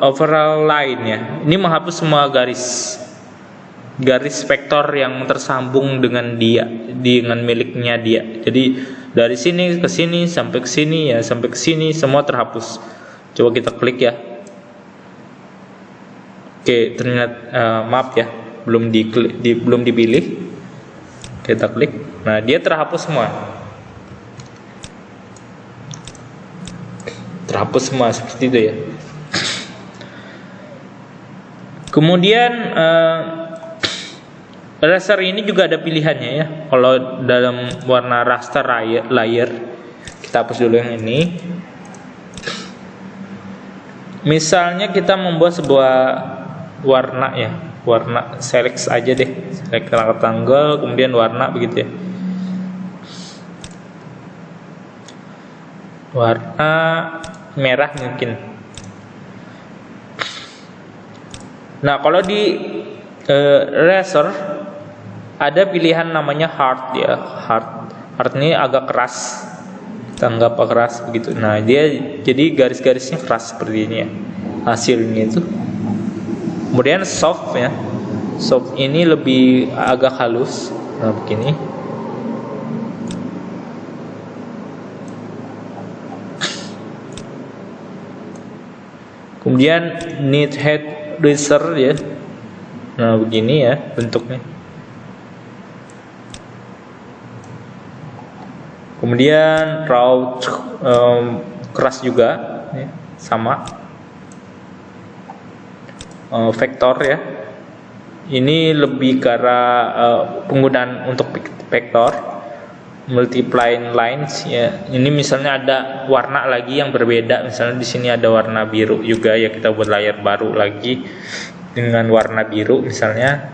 overall line ya. Ini menghapus semua garis vektor yang tersambung dengan dia, dengan miliknya dia. Jadi dari sini ke sini sampai ke sini ya, sampai ke sini semua terhapus. Coba kita klik ya. Oke, ternyata maaf ya, belum dipilih. Kita klik. Nah, dia terhapus semua. Terhapus semua seperti itu ya. Kemudian raster ini juga ada pilihannya ya. Kalau dalam warna raster layer, kita hapus dulu yang ini. Misalnya kita membuat sebuah warna ya, warna select aja deh, select rectangle, kemudian warna begitu ya. Warna merah mungkin. Nah kalau di eraser ada pilihan namanya hard ya, hard ini agak keras, kita anggap keras begitu. Nah dia jadi garis-garisnya keras seperti ini ya, hasilnya itu. Kemudian soft ya, soft ini lebih agak halus, nah begini. Kemudian neat head eraser ya, nah begini ya bentuknya. Kemudian raw keras juga ya, sama. Vektor ya, ini lebih ke arah penggunaan untuk vektor. Multiplying lines ya, ini misalnya ada warna lagi yang berbeda, misalnya di sini ada warna biru juga ya, kita buat layar baru lagi dengan warna biru, misalnya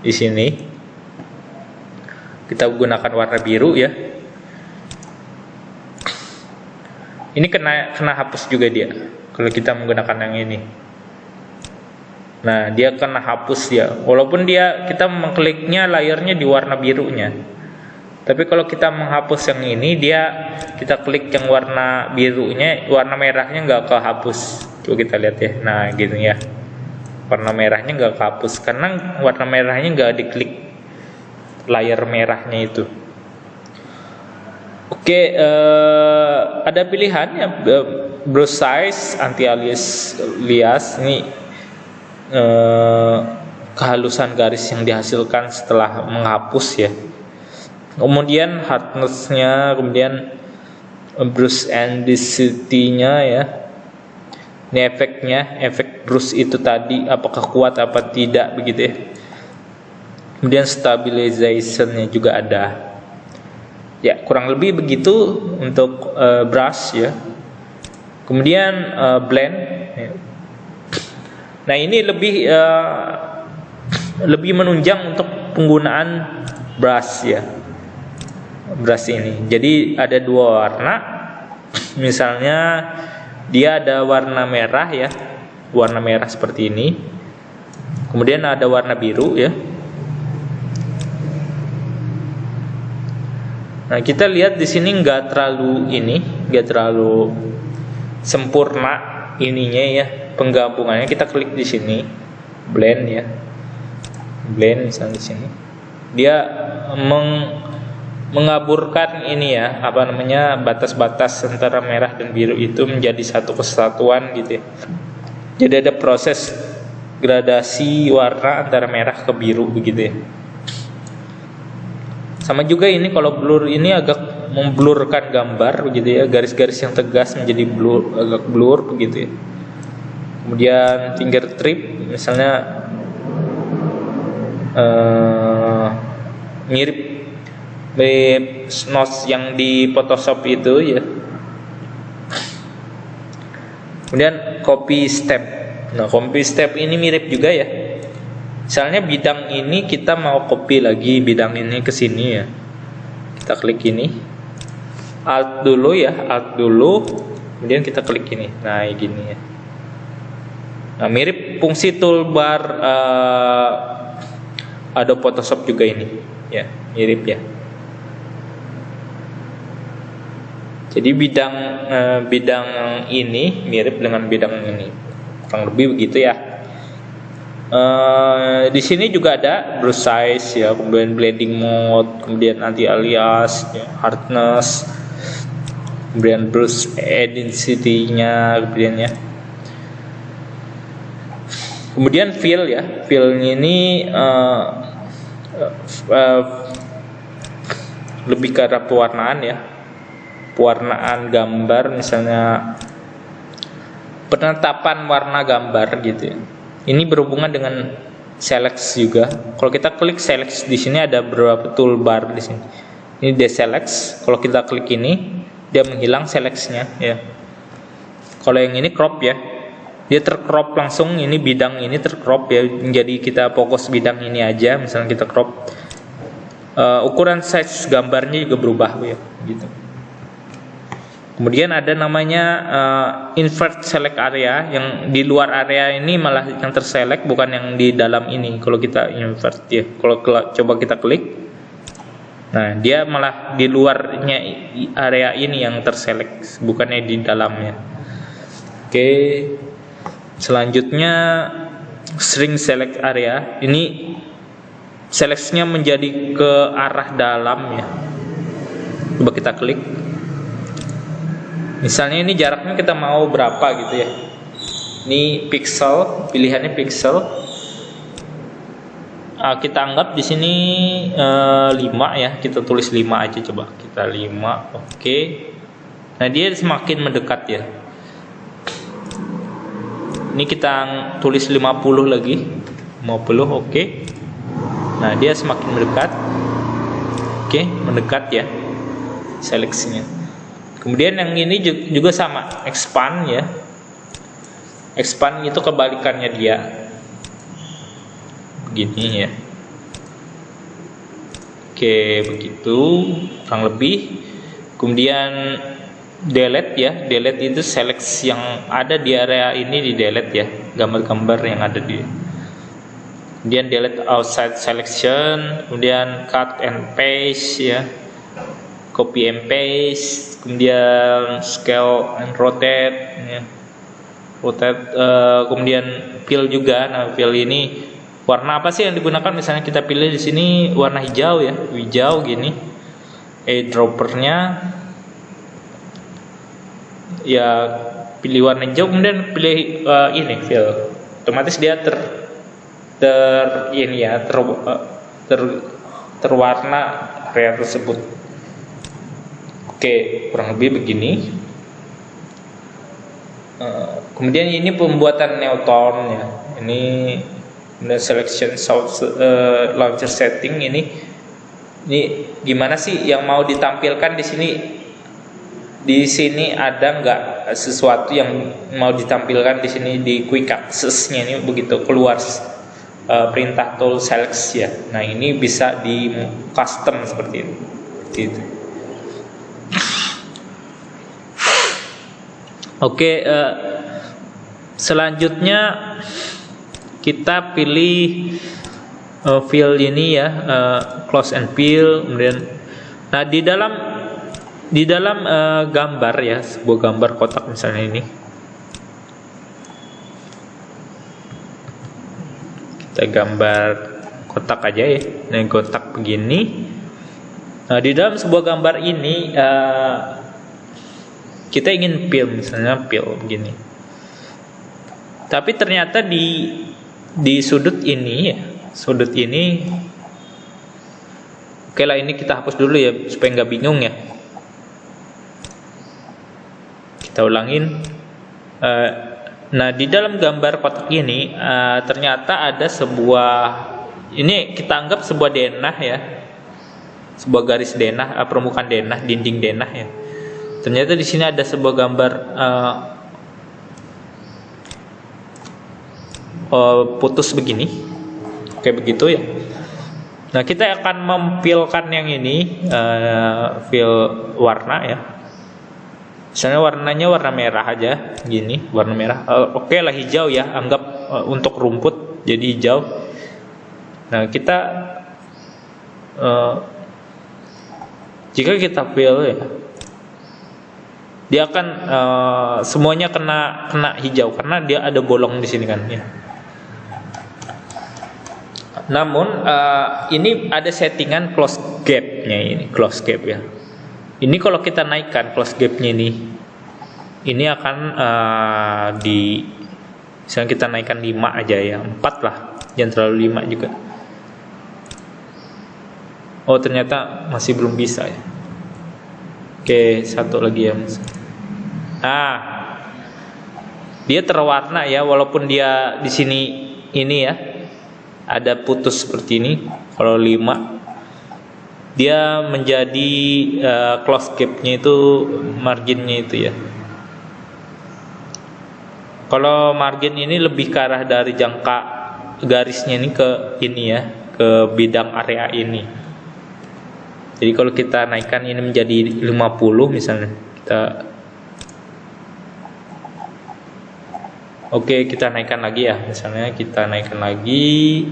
di sini kita gunakan warna biru ya. Ini kena hapus juga dia kalau kita menggunakan yang ini. Nah dia kena hapus ya, walaupun kita mengkliknya layarnya di warna birunya. Tapi kalau kita menghapus yang ini, kita klik yang warna birunya, warna merahnya nggak kehapus. Coba kita lihat ya. Nah gitu ya, warna merahnya nggak kehapus karena warna merahnya nggak diklik layar merahnya itu. Oke, ada pilihannya brush size, anti-alias ini kehalusan garis yang dihasilkan setelah menghapus ya. Kemudian hardness-nya, kemudian brush and density-nya ya. Ini efeknya, efek brush itu tadi apakah kuat apa tidak begitu ya. Kemudian stabilization-nya juga ada. Ya, kurang lebih begitu untuk brush ya. Kemudian blend ya. Nah, ini lebih menunjang untuk penggunaan brush ya. Brush ini. Jadi ada dua warna. Misalnya dia ada warna merah ya. Warna merah seperti ini. Kemudian ada warna biru ya. Nah, kita lihat di sini nggak terlalu sempurna ininya ya, penggabungannya. Kita klik di sini, blend ya. Blend misalnya di sini. Dia mengaburkan ini ya, apa namanya, batas-batas antara merah dan biru itu menjadi satu kesatuan gitu ya. Jadi ada proses gradasi warna antara merah ke biru begitu ya. Sama juga ini kalau blur ini agak memblurkan gambar begitu ya, garis-garis yang tegas menjadi blur, agak blur begitu ya. Kemudian finger trip misalnya mirip notes yang di Photoshop itu ya. Kemudian copy step. Nah, copy step ini mirip juga ya. Misalnya bidang ini kita mau copy lagi bidang ini ke sini ya. Kita klik ini. Alt dulu ya, Alt dulu. Kemudian kita klik ini. Nah, gini ya. Nah, mirip fungsi toolbar Adobe Photoshop juga ini. Ya, mirip ya. Jadi bidang ini mirip dengan bidang ini. Kurang lebih begitu ya. Di sini juga ada brush size ya, kemudian blending mode, kemudian anti alias, ya, hardness, kemudian brush intensity-nya, kemudian ya. Kemudian fill ya, fill ini lebih ke arah pewarnaan ya, pewarnaan gambar, misalnya penetapan warna gambar gitu ya. Ini berhubungan dengan select juga. Kalau kita klik select di sini ada beberapa toolbar di sini. Ini deselect. Kalau kita klik ini, dia menghilang selectnya ya. Kalau yang ini crop ya, dia tercrop langsung. Ini bidang ini tercrop ya. Jadi kita fokus bidang ini aja. Misalnya kita crop. Ukuran size gambarnya juga berubah ya, gitu. Kemudian ada namanya invert select area, yang di luar area ini malah yang terselect, bukan yang di dalam ini. Kalau kita invert ya, kalau coba kita klik, nah dia malah di luarnya area ini yang terselect, bukannya di dalamnya. Oke, selanjutnya string select area, ini seleksinya menjadi ke arah dalam ya. Coba kita klik. Misalnya ini jaraknya kita mau berapa gitu ya. Ini pixel, pilihannya pixel. Kita anggap di sini 5 ya. Kita tulis 5 aja, coba. Kita 5. Oke. Nah, dia semakin mendekat ya. Ini kita tulis 50 lagi. 50, oke. Nah, dia semakin mendekat. Oke, mendekat ya seleksinya. Kemudian yang ini juga sama, expand ya. Expand itu kebalikannya dia. Begini ya. Oke, begitu kurang lebih. Kemudian delete ya. Delete itu select yang ada di area ini, di delete ya, gambar-gambar yang ada di. Kemudian delete outside selection, kemudian cut and paste ya. Copy and paste, kemudian scale and rotate ya. Kemudian fill juga. Nah, fill ini warna apa sih yang digunakan? Misalnya kita pilih di sini warna hijau ya, hijau gini. Eyedroppernya ya, pilih warna hijau, kemudian pilih ini fill. Otomatis dia terwarna area tersebut. Oke, kurang lebih begini. Kemudian ini pembuatan neutron ya. Ini selection launcher setting ini. Ini gimana sih yang mau ditampilkan di sini? Di sini ada nggak sesuatu yang mau ditampilkan di sini di quick access-nya ini begitu keluar perintah tool select ya. Nah, ini bisa di custom seperti itu. Oke, selanjutnya kita pilih fill ini ya, close and fill. Kemudian, nah di dalam gambar ya, sebuah gambar kotak misalnya ini, kita gambar kotak aja ya. Nah, kotak begini. Nah, di dalam sebuah gambar ini kita ingin fill, misalnya fill begini. Tapi ternyata di sudut ini ya, sudut ini, oke lah, ini kita hapus dulu ya supaya nggak bingung ya. Kita ulangin. Nah, di dalam gambar kotak ini ternyata ada sebuah, ini kita anggap sebuah denah ya, sebuah garis denah, permukaan denah, dinding denah ya. Ternyata di sini ada sebuah gambar putus begini, kayak begitu ya. Nah, kita akan memfilkan yang ini, fill warna ya. Misalnya warnanya warna merah aja, gini, warna merah. Oke lah, hijau ya, anggap untuk rumput jadi hijau. Nah, kita jika kita fill ya, dia akan semuanya kena hijau karena dia ada bolong di sini kan ya. Namun ini ada settingan close gap-nya, ini close gap ya. Ini kalau kita naikkan close gap-nya ini akan misalnya kita naikkan 5 aja ya, 4 lah, jangan terlalu 5 juga. Oh, ternyata masih belum bisa ya. Oke, satu lagi ya. Nah, dia terwarna ya, walaupun dia di sini ini ya ada putus seperti ini. Kalau 5 dia menjadi close gap-nya itu, marginnya itu ya. Kalau margin ini lebih ke arah dari jangka garisnya ini ke ini ya, ke bidang area ini. Jadi kalau kita naikkan ini menjadi 50 misalnya, kita naikkan lagi ya, misalnya kita naikkan lagi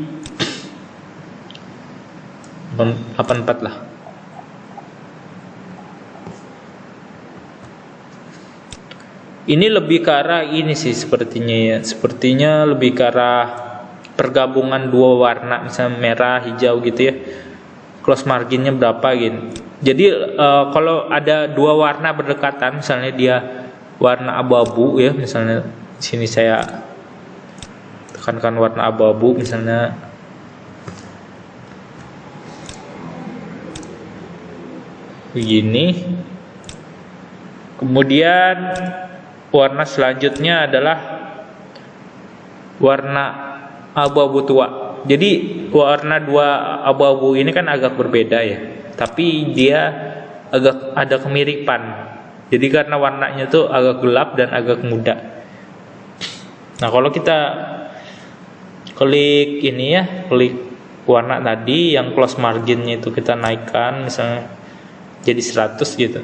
84 lah. Ini lebih ke arah ini sih sepertinya ya, sepertinya lebih ke arah pergabungan dua warna, misalnya merah hijau gitu ya. Close marginnya berapa gitu. Jadi kalau ada dua warna berdekatan, misalnya dia warna abu-abu ya, misalnya di sini saya tekankan warna abu-abu misalnya. Begini. Kemudian warna selanjutnya adalah warna abu-abu tua. Jadi warna dua abu-abu ini kan agak berbeda ya, tapi dia agak ada kemiripan. Jadi karena warnanya tuh agak gelap dan agak muda. Nah, kalau kita klik ini ya, klik warna tadi yang close marginnya itu kita naikkan misalnya jadi 100 gitu.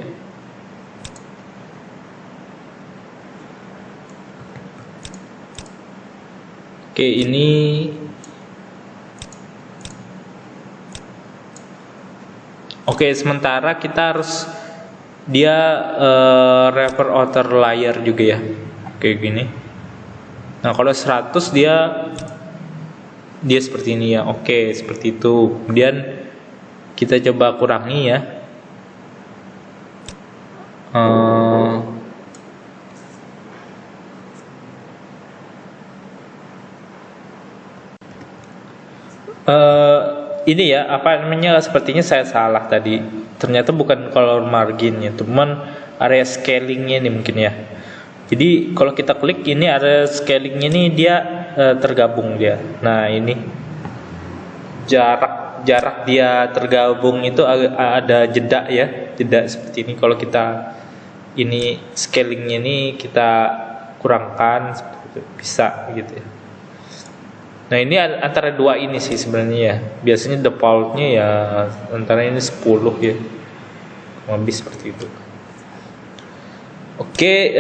Oke, ini sementara kita harus dia refer outer layer juga ya, kayak gini. Nah, kalau 100 dia seperti ini ya. Oke, seperti itu. Kemudian kita coba kurangi ya. Ini ya, apa namanya, sepertinya saya salah tadi. Ternyata bukan color marginnya, cuman area scalingnya ini mungkin ya. Jadi kalau kita klik ini area scalingnya ini dia tergabung dia. Nah, ini jarak dia tergabung itu ada jeda ya, jeda seperti ini. Kalau kita ini scalingnya ini kita kurangkan seperti itu, bisa gitu ya. Nah, ini antara dua ini sih sebenarnya ya. Biasanya defaultnya ya antara ini 10 ya, lebih seperti itu. Oke,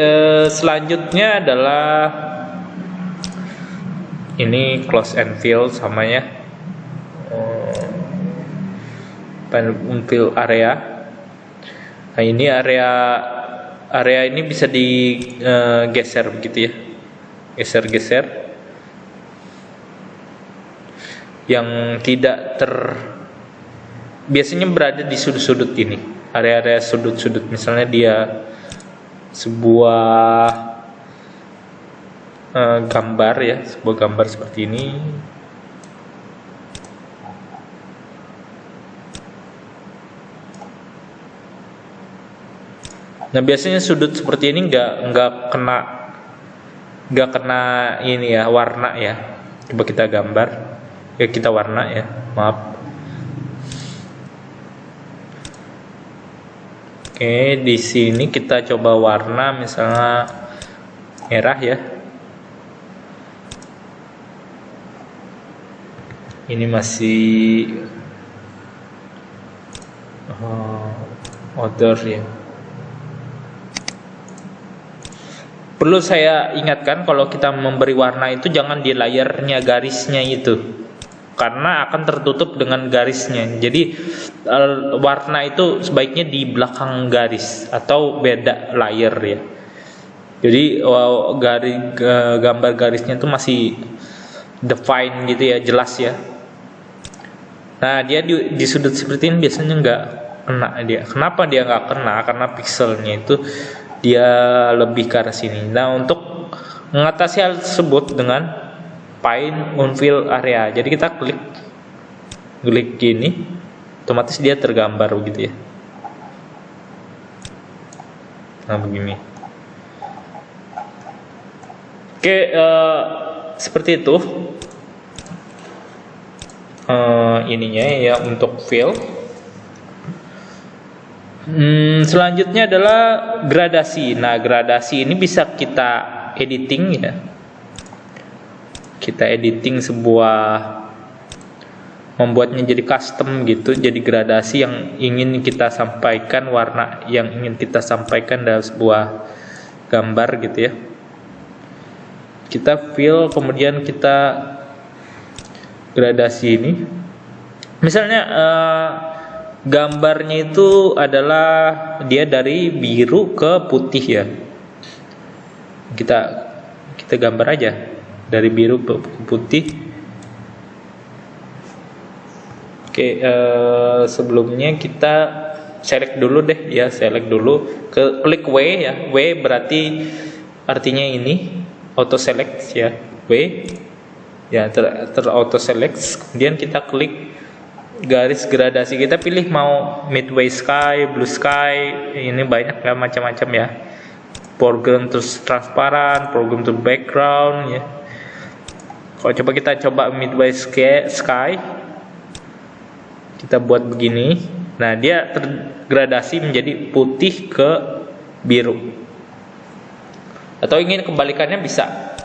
selanjutnya adalah ini close and fill sama ya, fill area. Nah, ini area ini bisa digeser begitu ya, geser-geser yang tidak biasanya berada di sudut-sudut ini, area-area sudut-sudut. Misalnya dia sebuah gambar ya, sebuah gambar seperti ini. Nah biasanya sudut seperti ini nggak kena ini ya, warna ya. Coba kita gambar, ya kita warna ya, maaf. Oke, di sini kita coba warna misalnya merah ya. Ini masih order ya. Perlu saya ingatkan kalau kita memberi warna itu jangan di layarnya garisnya itu, karena akan tertutup dengan garisnya. Jadi warna itu sebaiknya di belakang garis atau beda layer ya. Jadi gambar garisnya itu masih define gitu ya, jelas ya. Nah dia di sudut seperti ini biasanya nggak kena dia. Kenapa dia nggak kena? Karena pixelnya itu dia lebih ke arah sini. Nah untuk mengatasi hal tersebut dengan Paint on Fill Area, jadi kita klik gini, otomatis dia tergambar begitu ya. Nah begini. Oke, seperti itu ininya ya untuk fill. Selanjutnya adalah gradasi. Nah gradasi ini bisa kita editing ya. Kita editing membuatnya jadi custom gitu, jadi gradasi yang ingin kita sampaikan, warna yang ingin kita sampaikan dalam sebuah gambar gitu ya. Kita fill, kemudian kita gradasi ini. Misalnya gambarnya itu adalah dia dari biru ke putih ya. Kita gambar aja dari biru ke putih. Oke, sebelumnya kita select dulu deh ya, select dulu, klik W ya. W berarti artinya ini auto select ya, W ya, ter auto select. Kemudian kita klik garis gradasi, kita pilih mau midway sky, blue sky, ini banyak ya macam-macam ya. Foreground terus transparan, foreground to background ya. Kalau kita coba midway sky, kita buat begini. Nah dia tergradasi menjadi putih ke biru. Atau ingin kebalikannya bisa,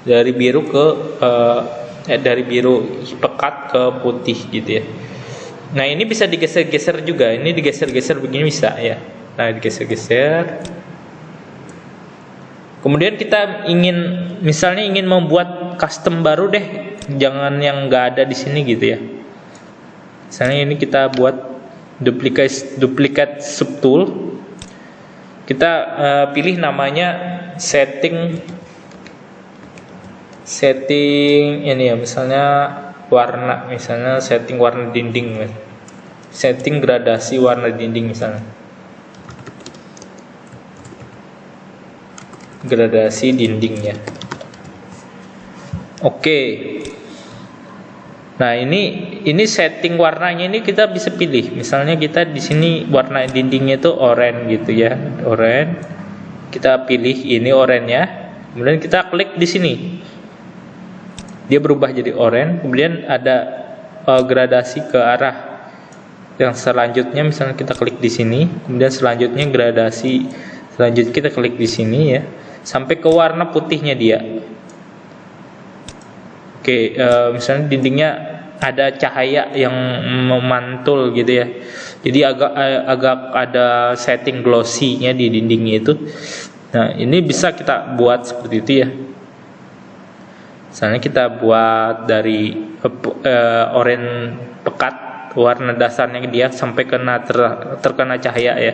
dari biru ke dari biru pekat ke putih gitu ya. Nah ini bisa digeser-geser juga, ini digeser-geser begini bisa ya. Nah digeser-geser. Kemudian kita misalnya ingin membuat custom baru deh, jangan yang nggak ada di sini gitu ya. Misalnya ini kita buat duplicate subtool. Kita pilih namanya setting ini ya, misalnya warna, misalnya setting warna dinding, setting gradasi warna dinding misalnya, gradasi dindingnya. Oke. Nah ini setting warnanya ini kita bisa pilih. Misalnya kita di sini warna dindingnya itu oranye gitu ya, oranye. Kita pilih ini oranye-nya, kemudian kita klik di sini. Dia berubah jadi oranye, kemudian ada gradasi ke arah yang selanjutnya. Misalnya kita klik di sini, kemudian selanjutnya gradasi selanjutnya kita klik di sini ya, sampai ke warna putihnya dia. Oke, misalnya dindingnya ada cahaya yang memantul gitu ya, jadi agak ada setting glossy-nya di dindingnya itu. Nah ini bisa kita buat seperti itu ya. Misalnya kita buat dari oranye pekat, warna dasarnya dia sampai terkena cahaya ya.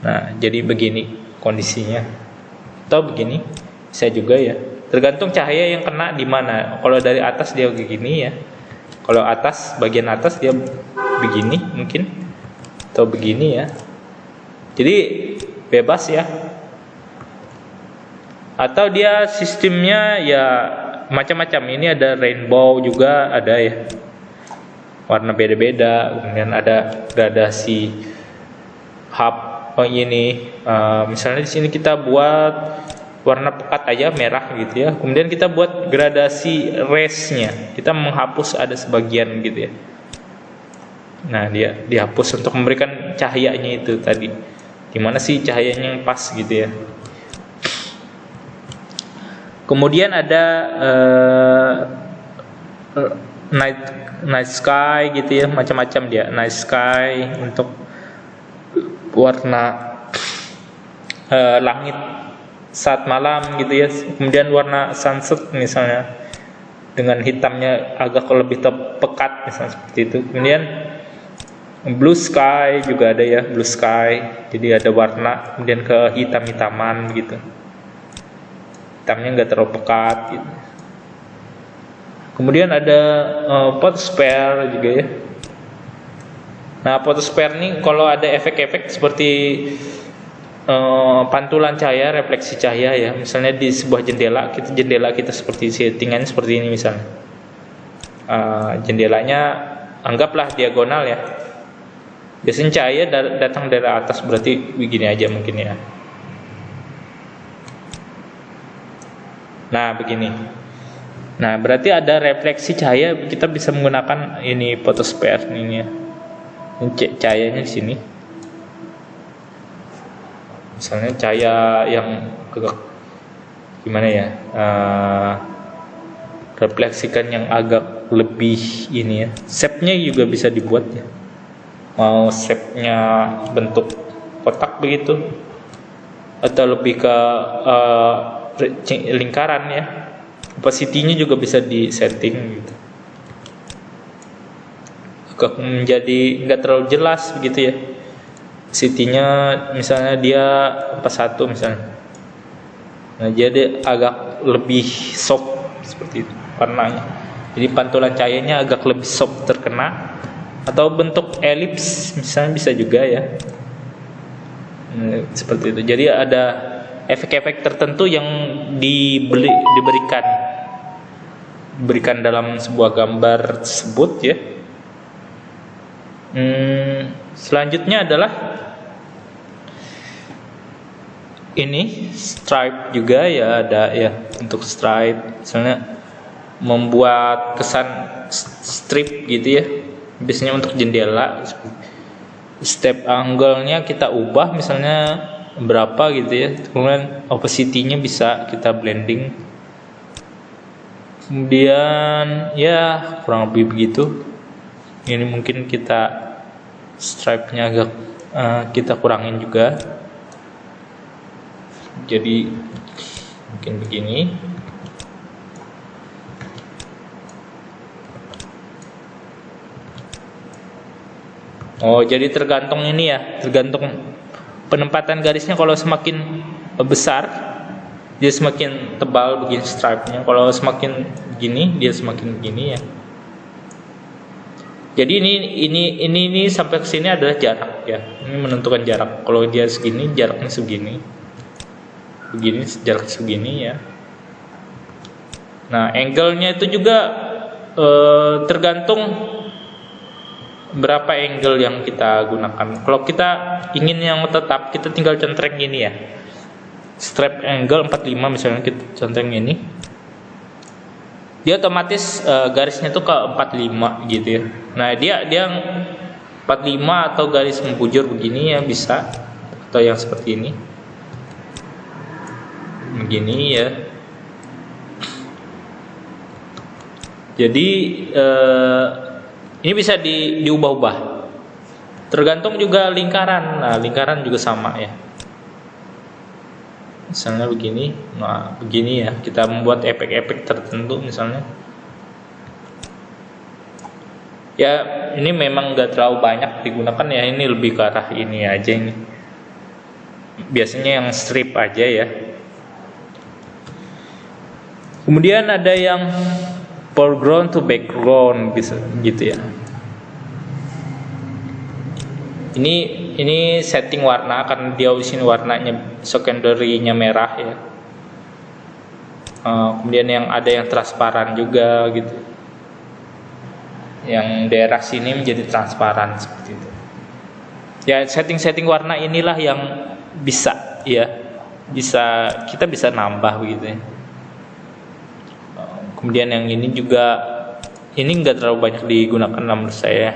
Nah jadi begini kondisinya, atau begini bisa juga ya, tergantung cahaya yang kena di mana. Kalau dari atas dia begini ya, kalau bagian atas dia begini mungkin, atau begini ya. Jadi bebas ya. Atau dia sistemnya ya macam-macam. Ini ada rainbow juga ada ya, warna beda-beda. Kemudian ada gradasi hub. Ini misalnya di sini kita buat warna pekat aja merah gitu ya. Kemudian kita buat gradasi race-nya. Kita menghapus ada sebagian gitu ya. Nah, dia dihapus untuk memberikan cahayanya itu tadi. Dimana sih cahayanya yang pas gitu ya. Kemudian ada night sky gitu ya, macam-macam dia. Night sky untuk warna langit saat malam gitu ya. Kemudian warna sunset misalnya dengan hitamnya agak lebih pekat misalnya seperti itu. Kemudian blue sky juga ada ya, blue sky. Jadi ada warna kemudian ke hitam-hitaman gitu. Hitamnya nggak terlalu pekat gitu. Kemudian ada photosphere juga ya. Nah, photosphere ini kalau ada efek-efek seperti pantulan cahaya, refleksi cahaya ya. Misalnya di sebuah jendela kita seperti settingan seperti ini misalnya. Jendelanya anggaplah diagonal ya. Biasanya cahaya datang dari atas, berarti begini aja mungkin ya. Nah, begini. Nah, berarti ada refleksi cahaya, kita bisa menggunakan ini photosphere ini ya. Cahayanya di sini. Misalnya cahaya yang agak gimana ya? Refleksikan yang agak lebih ini ya. Shape-nya juga bisa dibuat ya. Mau shape-nya bentuk kotak begitu atau lebih ke lingkaran ya. Opacity-nya juga bisa di-setting gitu. Menjadi nggak terlalu jelas begitu ya. Opacity-nya misalnya dia 41 misalnya. Nah, jadi agak lebih soft seperti itu warnanya. Jadi pantulan cahayanya agak lebih soft terkena, atau bentuk elips misalnya bisa juga ya. Seperti itu. Jadi ada efek-efek tertentu yang diberikan dalam sebuah gambar tersebut ya. Selanjutnya adalah ini stripe juga ya, ada ya untuk stripe, misalnya membuat kesan strip gitu ya. Biasanya untuk jendela, step angle-nya kita ubah misalnya berapa gitu ya. Kemudian opacity-nya bisa kita blending. Kemudian ya kurang lebih begitu. Ini mungkin kita stripe-nya agak kita kurangin juga. Jadi mungkin begini. Oh, jadi tergantung ini ya, tergantung penempatan garisnya. Kalau semakin besar, dia semakin tebal begini stripe-nya. Kalau semakin begini, dia semakin begini ya. Jadi ini sampai ke sini adalah jarak ya. Ini menentukan jarak. Kalau dia segini, jaraknya segini. Begini jarak segini ya. Nah, angle-nya itu juga tergantung berapa angle yang kita gunakan. Kalau kita ingin yang tetap, kita tinggal centreng gini ya. Strap angle 45 misalnya kita centreng ini. Dia otomatis garisnya tuh ke 45 gitu ya. Nah, dia 45 atau garis membujur begini ya bisa, atau yang seperti ini. Begini ya. Jadi ini bisa diubah-ubah. Tergantung juga lingkaran. Nah, lingkaran juga sama ya. Misalnya begini, nah begini ya, kita membuat efek-efek tertentu misalnya. Ya, ini memang nggak terlalu banyak digunakan ya, ini lebih ke arah ini aja ini. Biasanya yang strip aja ya. Kemudian ada yang foreground to background bisa gitu ya. Ini setting warna karena dia di sini warnanya secondary-nya merah ya. Kemudian ada yang transparan juga gitu. Yang daerah sini menjadi transparan seperti itu. Ya, setting-setting warna inilah yang bisa kita bisa nambah begitu ya. Kemudian yang ini juga, ini enggak terlalu banyak digunakan menurut saya.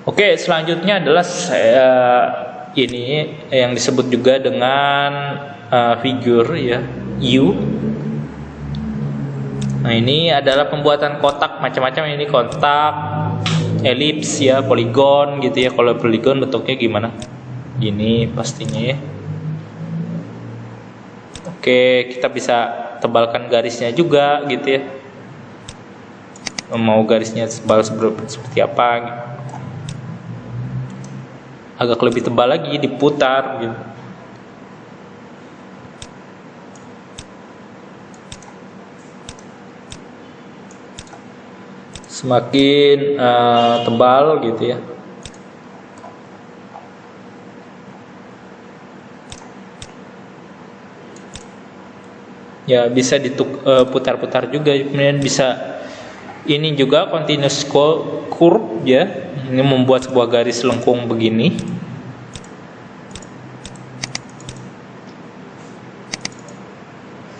Oke, selanjutnya adalah ini yang disebut juga dengan figur ya, U. Nah, ini adalah pembuatan kotak macam-macam. Ini kotak, elips ya, poligon gitu ya. Kalau poligon bentuknya gimana? Gini pastinya ya. Oke, kita bisa tebalkan garisnya juga gitu ya. Mau garisnya tebal seperti apa gitu. Agak lebih tebal lagi, diputar gitu. Semakin tebal gitu ya. Ya, bisa diputar-putar juga. Kemudian bisa ini juga continuous curve ya. Ini membuat sebuah garis lengkung begini.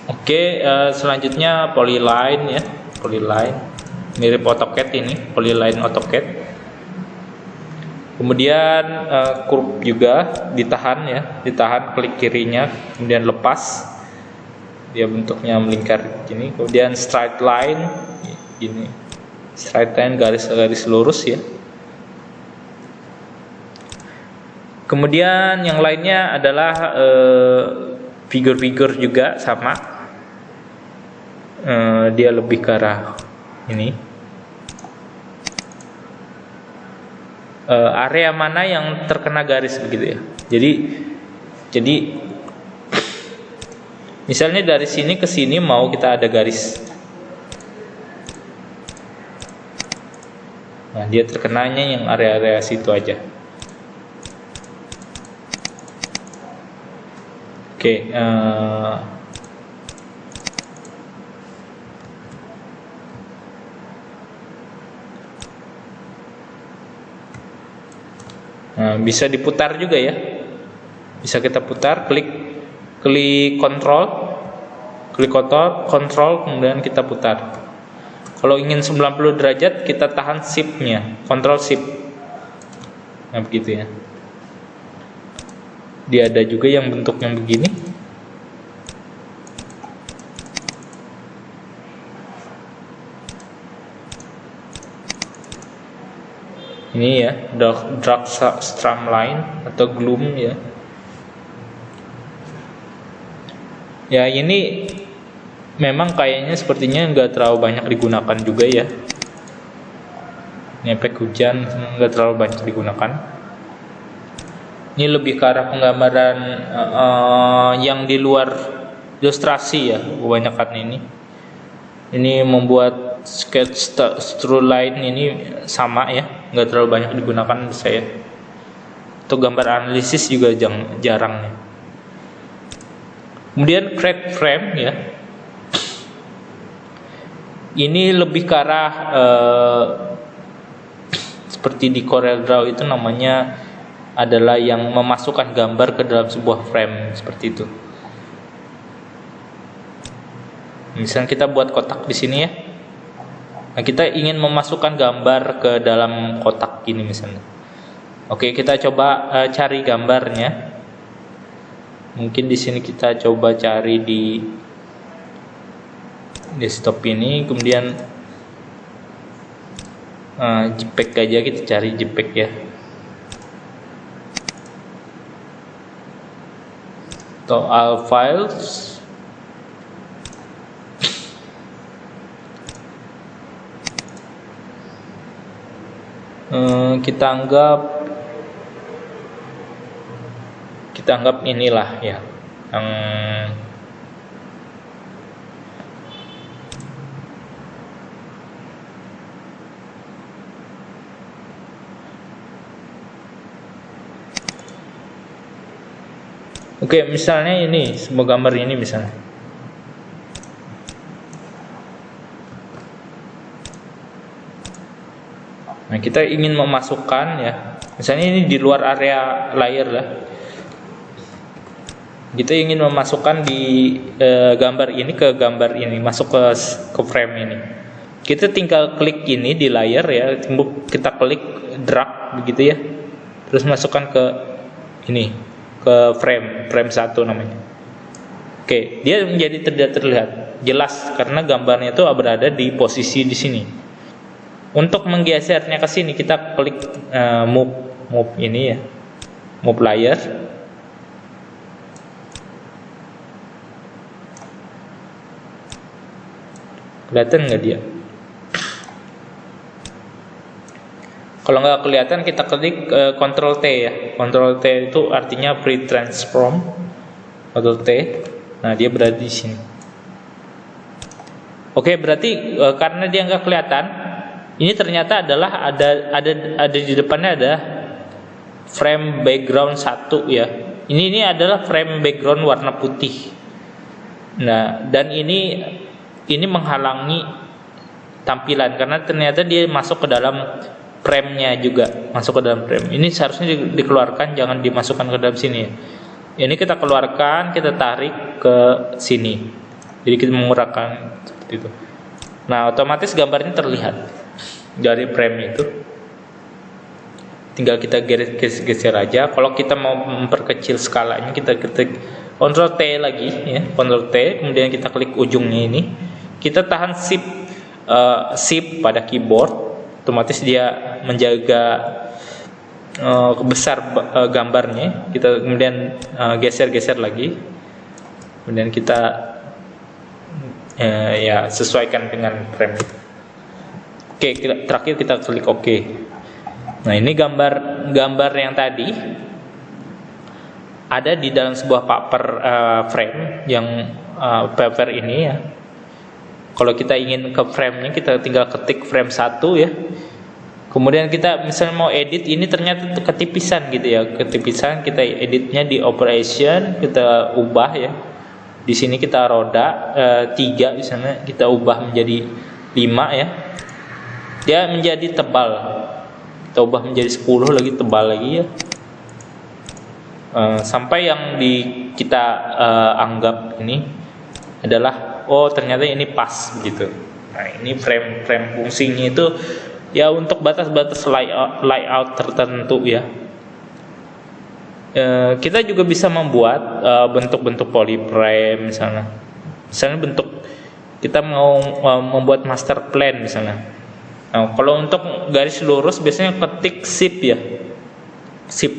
Oke, selanjutnya polyline ya, polyline. Mirip AutoCAD ini, polyline AutoCAD. Kemudian curve juga ditahan ya, ditahan, klik kirinya, kemudian lepas. Dia bentuknya melingkar gini. Kemudian straight line gini. Straight line, garis-garis lurus ya. Kemudian yang lainnya adalah figur-figur juga sama. Dia lebih ke arah ini. Area mana yang terkena garis begitu ya. Jadi misalnya dari sini ke sini mau kita ada garis. Nah, dia terkenanya yang area-area situ aja. Oke, nah, bisa diputar juga ya. Bisa kita putar, klik kontrol, kemudian kita putar. Kalau ingin 90 derajat kita tahan shift-nya, kontrol shift. Nah, begitu ya. Dia ada juga yang bentuknya begini. Ini ya, dark streamline atau gloom ya. Ya, ini memang kayaknya sepertinya nggak terlalu banyak digunakan juga ya. Ini efek hujan nggak terlalu banyak digunakan. Ini lebih ke arah penggambaran yang di luar ilustrasi ya, kebanyakan ini. Ini membuat sketch true line ini sama ya, nggak terlalu banyak digunakan menurut saya. Atau gambar analisis juga jarang ya. Kemudian create frame ya. Ini lebih ke arah seperti di CorelDRAW itu namanya adalah yang memasukkan gambar ke dalam sebuah frame seperti itu. Misalnya kita buat kotak di sini ya. Nah, kita ingin memasukkan gambar ke dalam kotak ini misalnya. Oke, kita coba cari gambarnya. Mungkin di sini kita coba cari di desktop ini, kemudian JPEG aja, kita cari JPEG ya. Atau all files. Kita anggap inilah ya yang Oke, misalnya ini sebuah gambar ini misalnya. Nah, kita ingin memasukkan ya, misalnya ini di luar area layer lah. Kita ingin memasukkan di gambar ini ke gambar ini, masuk ke frame ini. Kita tinggal klik ini di layer ya, kita klik drag begitu ya. Terus masukkan ke ini, ke frame 1 namanya. Oke, dia menjadi tidak terlihat jelas karena gambarnya itu berada di posisi di sini. Untuk menggesernya ke sini kita klik move ini ya, move layer. Kelihatan nggak dia? Kalau nggak kelihatan kita klik Ctrl T ya. Ctrl T itu artinya free transform. Ctrl T. Nah, dia berada di sini. Oke, berarti karena dia nggak kelihatan, ini ternyata adalah ada di depannya ada frame background 1 ya. Ini adalah frame background warna putih. Nah, dan ini menghalangi tampilan karena ternyata dia masuk ke dalam frame-nya juga, masuk ke dalam frame. Ini seharusnya dikeluarkan, jangan dimasukkan ke dalam sini ya. Ini kita keluarkan, kita tarik ke sini. Jadi kita mengurangkan seperti itu. Nah, otomatis gambarnya terlihat dari frame itu. Tinggal kita geser aja. Kalau kita mau memperkecil skalanya, kita ketik Ctrl T lagi ya, Ctrl T, kemudian kita klik ujungnya ini. Kita tahan shift pada keyboard, otomatis dia menjaga besar gambarnya. Kita kemudian geser-geser lagi, kemudian kita ya sesuaikan dengan frame. Oke, terakhir kita klik OK. Nah, ini gambar yang tadi ada di dalam sebuah paper frame yang paper ini ya. Kalau kita ingin ke frame-nya, kita tinggal ketik frame 1 ya. Kemudian kita misalnya mau edit, ini ternyata ketipisan gitu ya. Ketipisan, kita editnya di operation, kita ubah ya. Di sini kita roda 3 misalnya, kita ubah menjadi 5 ya. Dia menjadi tebal. Kita ubah menjadi 10 lagi, tebal lagi ya. Sampai yang kita anggap ini adalah ternyata ini pas begitu. Nah, ini frame fungsinya itu ya untuk batas-batas layout tertentu ya. Kita juga bisa membuat bentuk-bentuk polyframe misalnya. Misalnya bentuk kita mau membuat master plan misalnya. Nah, kalau untuk garis lurus biasanya ketik shift ya. Shift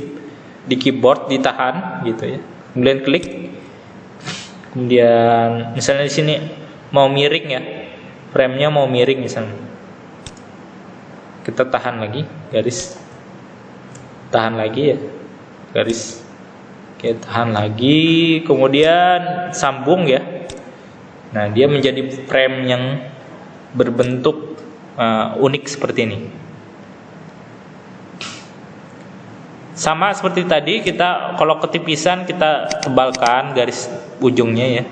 di keyboard ditahan gitu ya. Kemudian klik. Kemudian misalnya di sini mau miring ya, frame-nya mau miring misalnya, kita tahan lagi garis, tahan lagi ya garis, kita tahan lagi, kemudian sambung ya. Nah, dia menjadi frame yang berbentuk unik seperti ini. Sama seperti tadi, kita kalau ketipisan kita tebalkan garis ujungnya ya.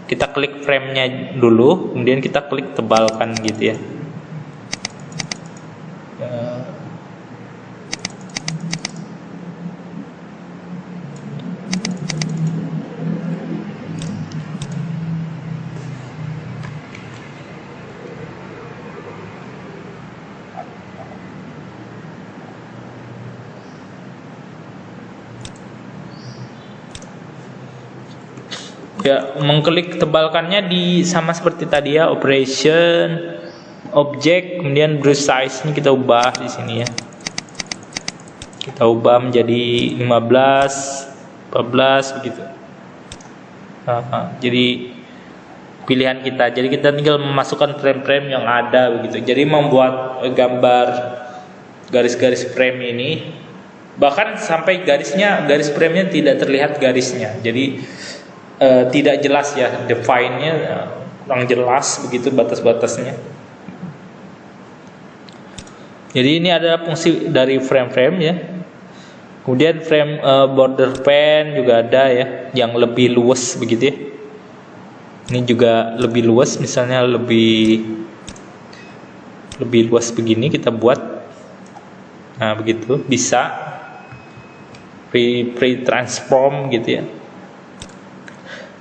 Kita klik frame-nya dulu, kemudian kita klik tebalkan gitu ya. Ya, mengklik tebalkannya di sama seperti tadi ya, operation, object, kemudian brush size ini kita ubah di sini ya. Kita ubah menjadi 15, 14 begitu. Jadi pilihan kita. Jadi kita tinggal memasukkan frame-frame yang ada begitu. Jadi membuat gambar garis-garis frame ini, bahkan sampai garis frame-nya tidak terlihat garisnya. Jadi tidak jelas ya, define-nya kurang jelas begitu batas-batasnya. Jadi ini adalah fungsi dari frame-frame ya. Kemudian frame border pen juga ada ya, yang lebih luas begitu ya. Ini juga lebih luas, misalnya lebih luas begini kita buat. Nah begitu bisa pre transform gitu ya.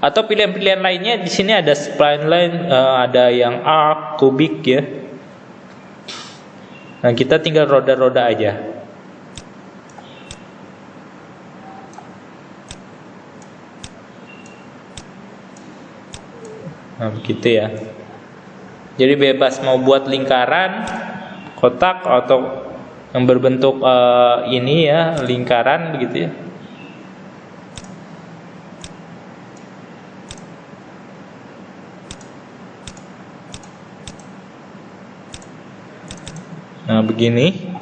Atau pilihan-pilihan lainnya di sini ada spline line, ada yang arc, kubik ya. Nah kita tinggal roda-roda aja. Nah begitu ya. Jadi bebas mau buat lingkaran, kotak, atau yang berbentuk ini ya, lingkaran begitu ya. Nah begini.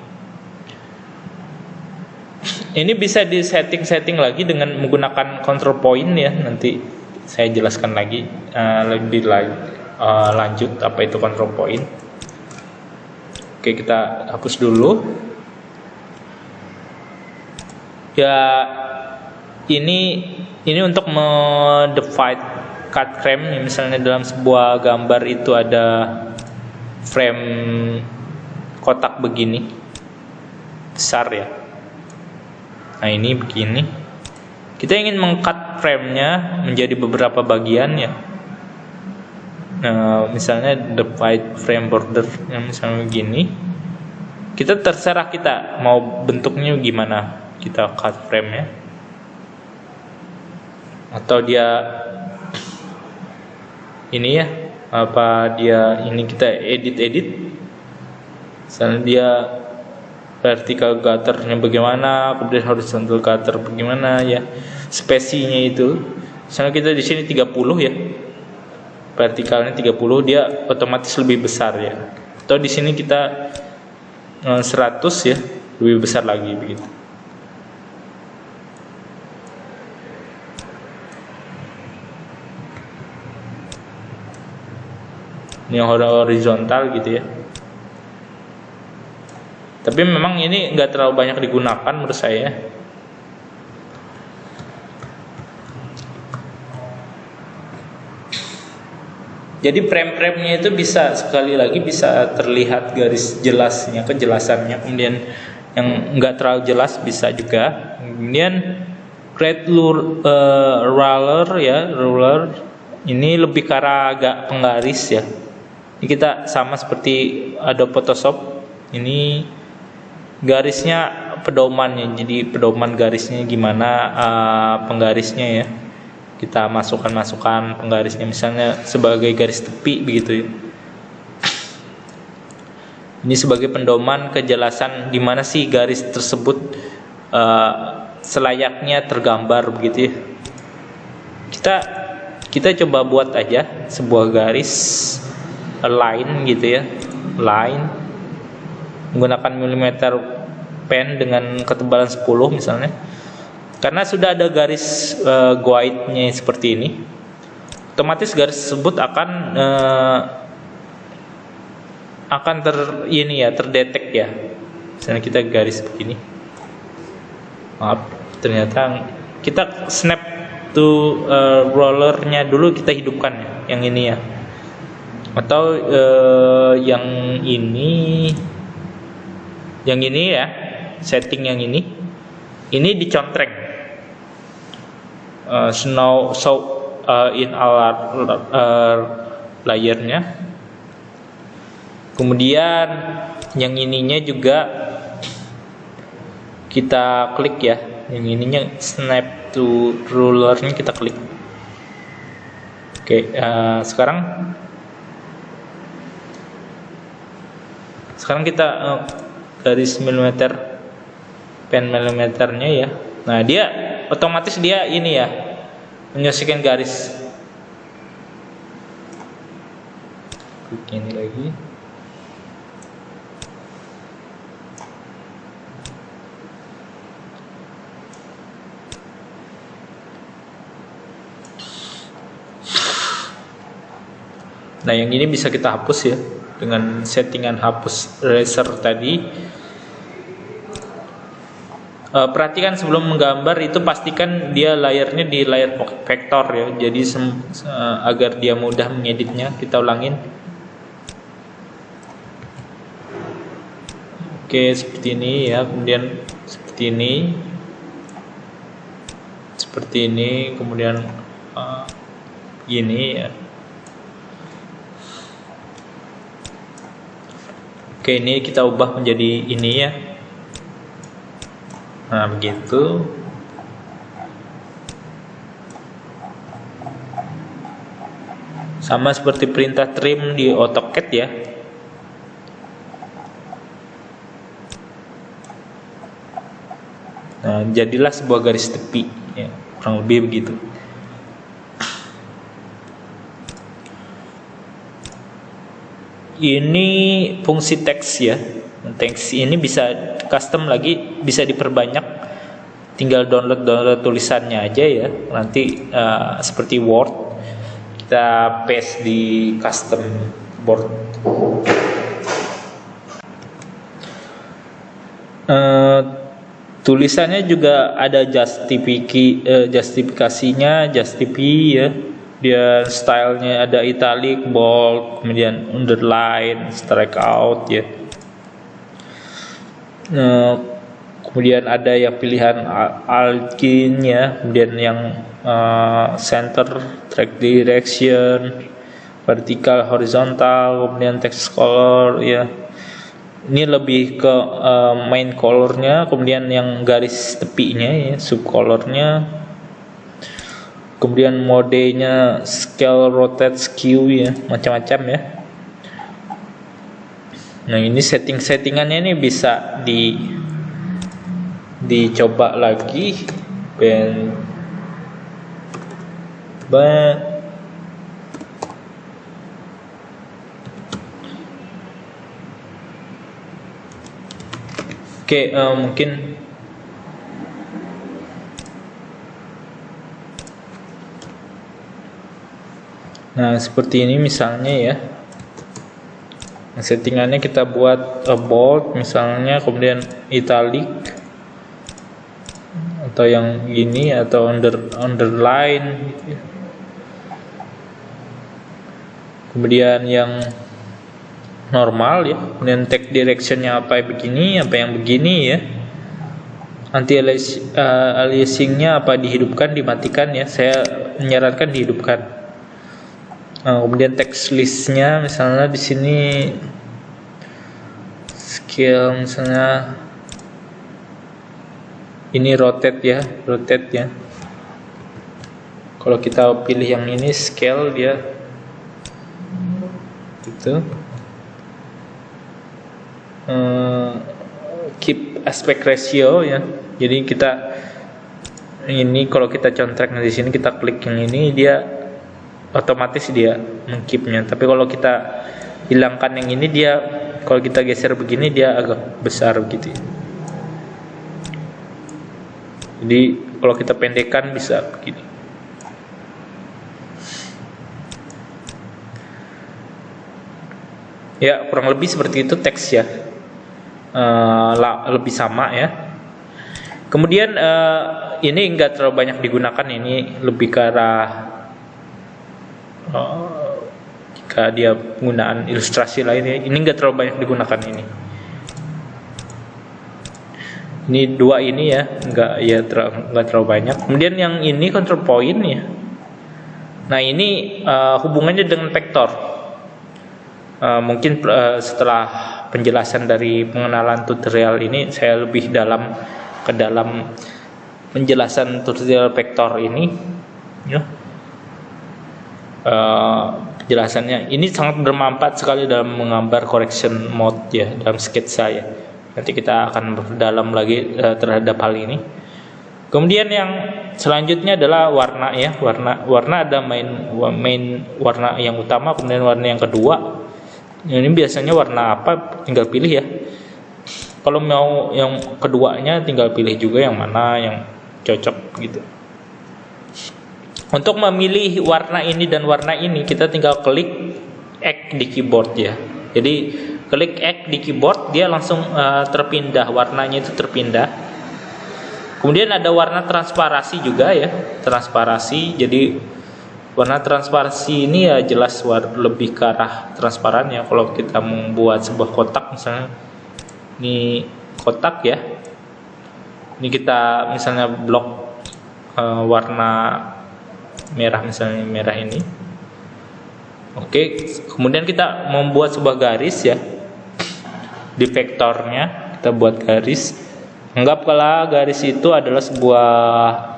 Ini bisa di setting lagi dengan menggunakan control point ya. Nanti saya jelaskan lagi lebih lanjut apa itu control point. Oke, kita hapus dulu. Ya, ini untuk mendefine cut frame. Misalnya dalam sebuah gambar itu ada frame kotak begini besar ya. Nah ini begini. Kita ingin meng-cut frame-nya menjadi beberapa bagian ya. Nah, misalnya divide frame border yang misalnya begini. Kita terserah kita mau bentuknya gimana. Kita cut frame-nya. Atau dia ini ya, apa dia ini kita edit. Misalnya dia vertical gutternya bagaimana, kemudian horizontal gutter bagaimana ya, spesinya itu. Misalnya kita di sini 30 ya, vertikalnya 30, dia otomatis lebih besar ya. Atau di sini kita 100 ya, lebih besar lagi begitu. Ini horizontal gitu ya. Tapi memang ini nggak terlalu banyak digunakan menurut saya. Jadi frame-frame-nya itu bisa sekali lagi bisa terlihat garis jelasnya, kejelasannya. Kemudian yang nggak terlalu jelas bisa juga. Kemudian create ruler ya, ruler ini lebih ke arah agak penggaris ya. Ini kita sama seperti Adobe Photoshop. Ini garisnya pedomannya, jadi pedoman garisnya gimana, penggarisnya ya, kita masukkan penggarisnya misalnya sebagai garis tepi begitu ya. Ini sebagai pedoman kejelasan di mana sih garis tersebut selayaknya tergambar begitu ya. Kita coba buat aja sebuah garis line gitu ya, line menggunakan milimeter pen dengan ketebalan 10 misalnya. Karena sudah ada garis guide-nya seperti ini, otomatis garis tersebut akan terdetek ya. Misalnya kita garis begini, maaf, ternyata kita snap to rollernya dulu, kita hidupkan ya, yang ini ya. Atau yang ini ya, setting yang ini dicontreng, show in our layernya. Kemudian yang ininya juga kita klik ya, yang ininya snap to rulernya kita klik. Oke, sekarang kita garis pen milimeternya ya. Nah dia otomatis dia ini ya, menyesuaikan garis. Klik ini lagi. Nah yang ini bisa kita hapus ya, dengan settingan hapus eraser tadi. Perhatikan sebelum menggambar itu pastikan dia layarnya di layar vektor ya. Jadi agar dia mudah mengeditnya. Kita ulangin. Oke, seperti ini ya. Kemudian seperti ini. Seperti ini. Kemudian gini ya. Oke, ini kita ubah menjadi ini ya. Nah, begitu. Sama seperti perintah trim di AutoCAD ya. Nah, jadilah sebuah garis tepi ya, kurang lebih begitu. Ini fungsi teks ya. Teks ini bisa custom lagi, bisa diperbanyak. Tinggal download tulisannya aja ya. Nanti seperti Word, kita paste di custom board. Tulisannya juga ada justifikasinya, ya. Dia stylenya ada italic, bold, kemudian underline, strike out ya. Kemudian ada yang pilihan alkin ya, kemudian yang center, track direction, vertical, horizontal, kemudian text color ya. Ini lebih ke main colornya, kemudian yang garis tepinya ya, subcolornya. Kemudian modenya scale, rotate, skew ya, macam-macam ya. Nah, ini settingannya ini bisa dicoba lagi. Oke, mungkin nah seperti ini misalnya ya. Nah, settingannya kita buat bold misalnya, kemudian italic atau yang gini, atau underline gitu ya. Kemudian yang normal ya, kemudian text directionnya apa begini, apa yang begini ya. Anti aliasingnya apa dihidupkan, dimatikan ya. Saya menyarankan dihidupkan. Kemudian text listnya misalnya di sini scale misalnya ini rotate ya. Kalau kita pilih yang ini scale dia gitu. Keep aspect ratio ya. Jadi kita ini kalau kita contrek di sini, kita klik yang ini, dia otomatis dia mengkeepnya. Tapi kalau kita hilangkan yang ini, dia kalau kita geser begini dia agak besar gitu. Jadi kalau kita pendekkan bisa begini. Ya, kurang lebih seperti itu teks ya. Lebih sama ya. Kemudian ini enggak terlalu banyak digunakan, ini lebih ke arah jika dia penggunaan ilustrasi lainnya. Ini enggak terlalu banyak digunakan ini. Ini dua ini ya, enggak terlalu banyak. Kemudian yang ini control point ya. Nah, ini hubungannya dengan vektor. Mungkin setelah penjelasan dari pengenalan tutorial ini, saya lebih ke dalam penjelasan tutorial vektor ini ya. Penjelasannya ini sangat bermanfaat sekali dalam menggambar correction mode ya, dalam sketsa ya. Nanti kita akan berdalam lagi terhadap hal ini. Kemudian yang selanjutnya adalah warna ya. Warna ada main warna yang utama, kemudian warna yang kedua. Ini biasanya warna apa tinggal pilih ya. Kalau mau yang keduanya tinggal pilih juga yang mana yang cocok gitu. Untuk memilih warna ini dan warna ini, kita tinggal klik X di keyboard ya. Jadi klik X di keyboard, dia langsung terpindah, warnanya itu terpindah. Kemudian ada warna transparasi juga ya, transparasi. Jadi warna transparasi ini ya jelas lebih ke arah transparan ya. Kalau kita membuat sebuah kotak misalnya, ini kotak ya, ini kita misalnya blok warna merah, misalnya merah ini. Oke, kemudian kita membuat sebuah garis ya, di vektornya kita buat garis. Anggaplah garis itu adalah sebuah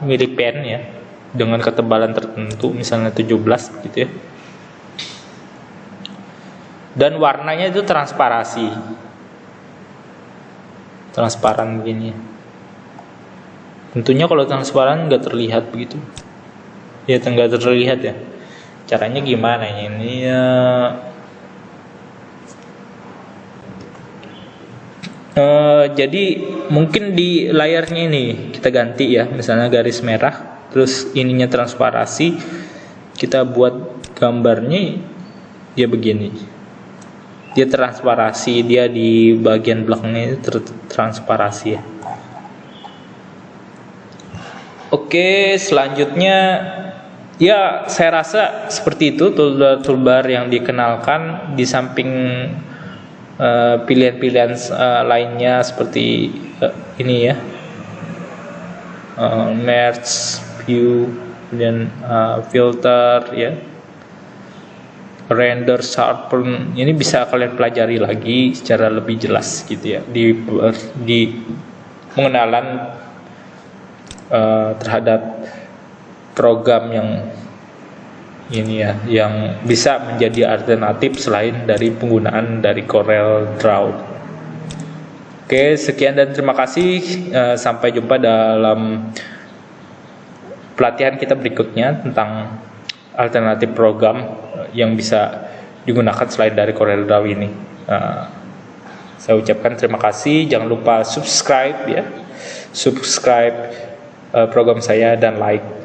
milipen ya, dengan ketebalan tertentu, misalnya 17 gitu ya. Dan warnanya itu transparan begini. Tentunya kalau transparan nggak terlihat begitu ya, nggak terlihat ya. Caranya gimana ini ya? Jadi mungkin di layarnya ini kita ganti ya, misalnya garis merah, terus ininya transparasi, kita buat gambarnya dia begini, dia transparasi, dia di bagian belakangnya itu transparasi ya. Oke, selanjutnya ya saya rasa seperti itu toolbar yang dikenalkan, di samping pilihan-pilihan lainnya seperti ini ya, merge, view, dan filter ya, render, sharpen. Ini bisa kalian pelajari lagi secara lebih jelas gitu ya, di pengenalan terhadap program yang ini ya, yang bisa menjadi alternatif selain dari penggunaan dari Corel Draw. Oke, sekian dan terima kasih. Sampai jumpa dalam pelatihan kita berikutnya tentang alternatif program yang bisa digunakan selain dari Corel Draw ini. Saya ucapkan terima kasih. Jangan lupa subscribe ya, program saya dan like.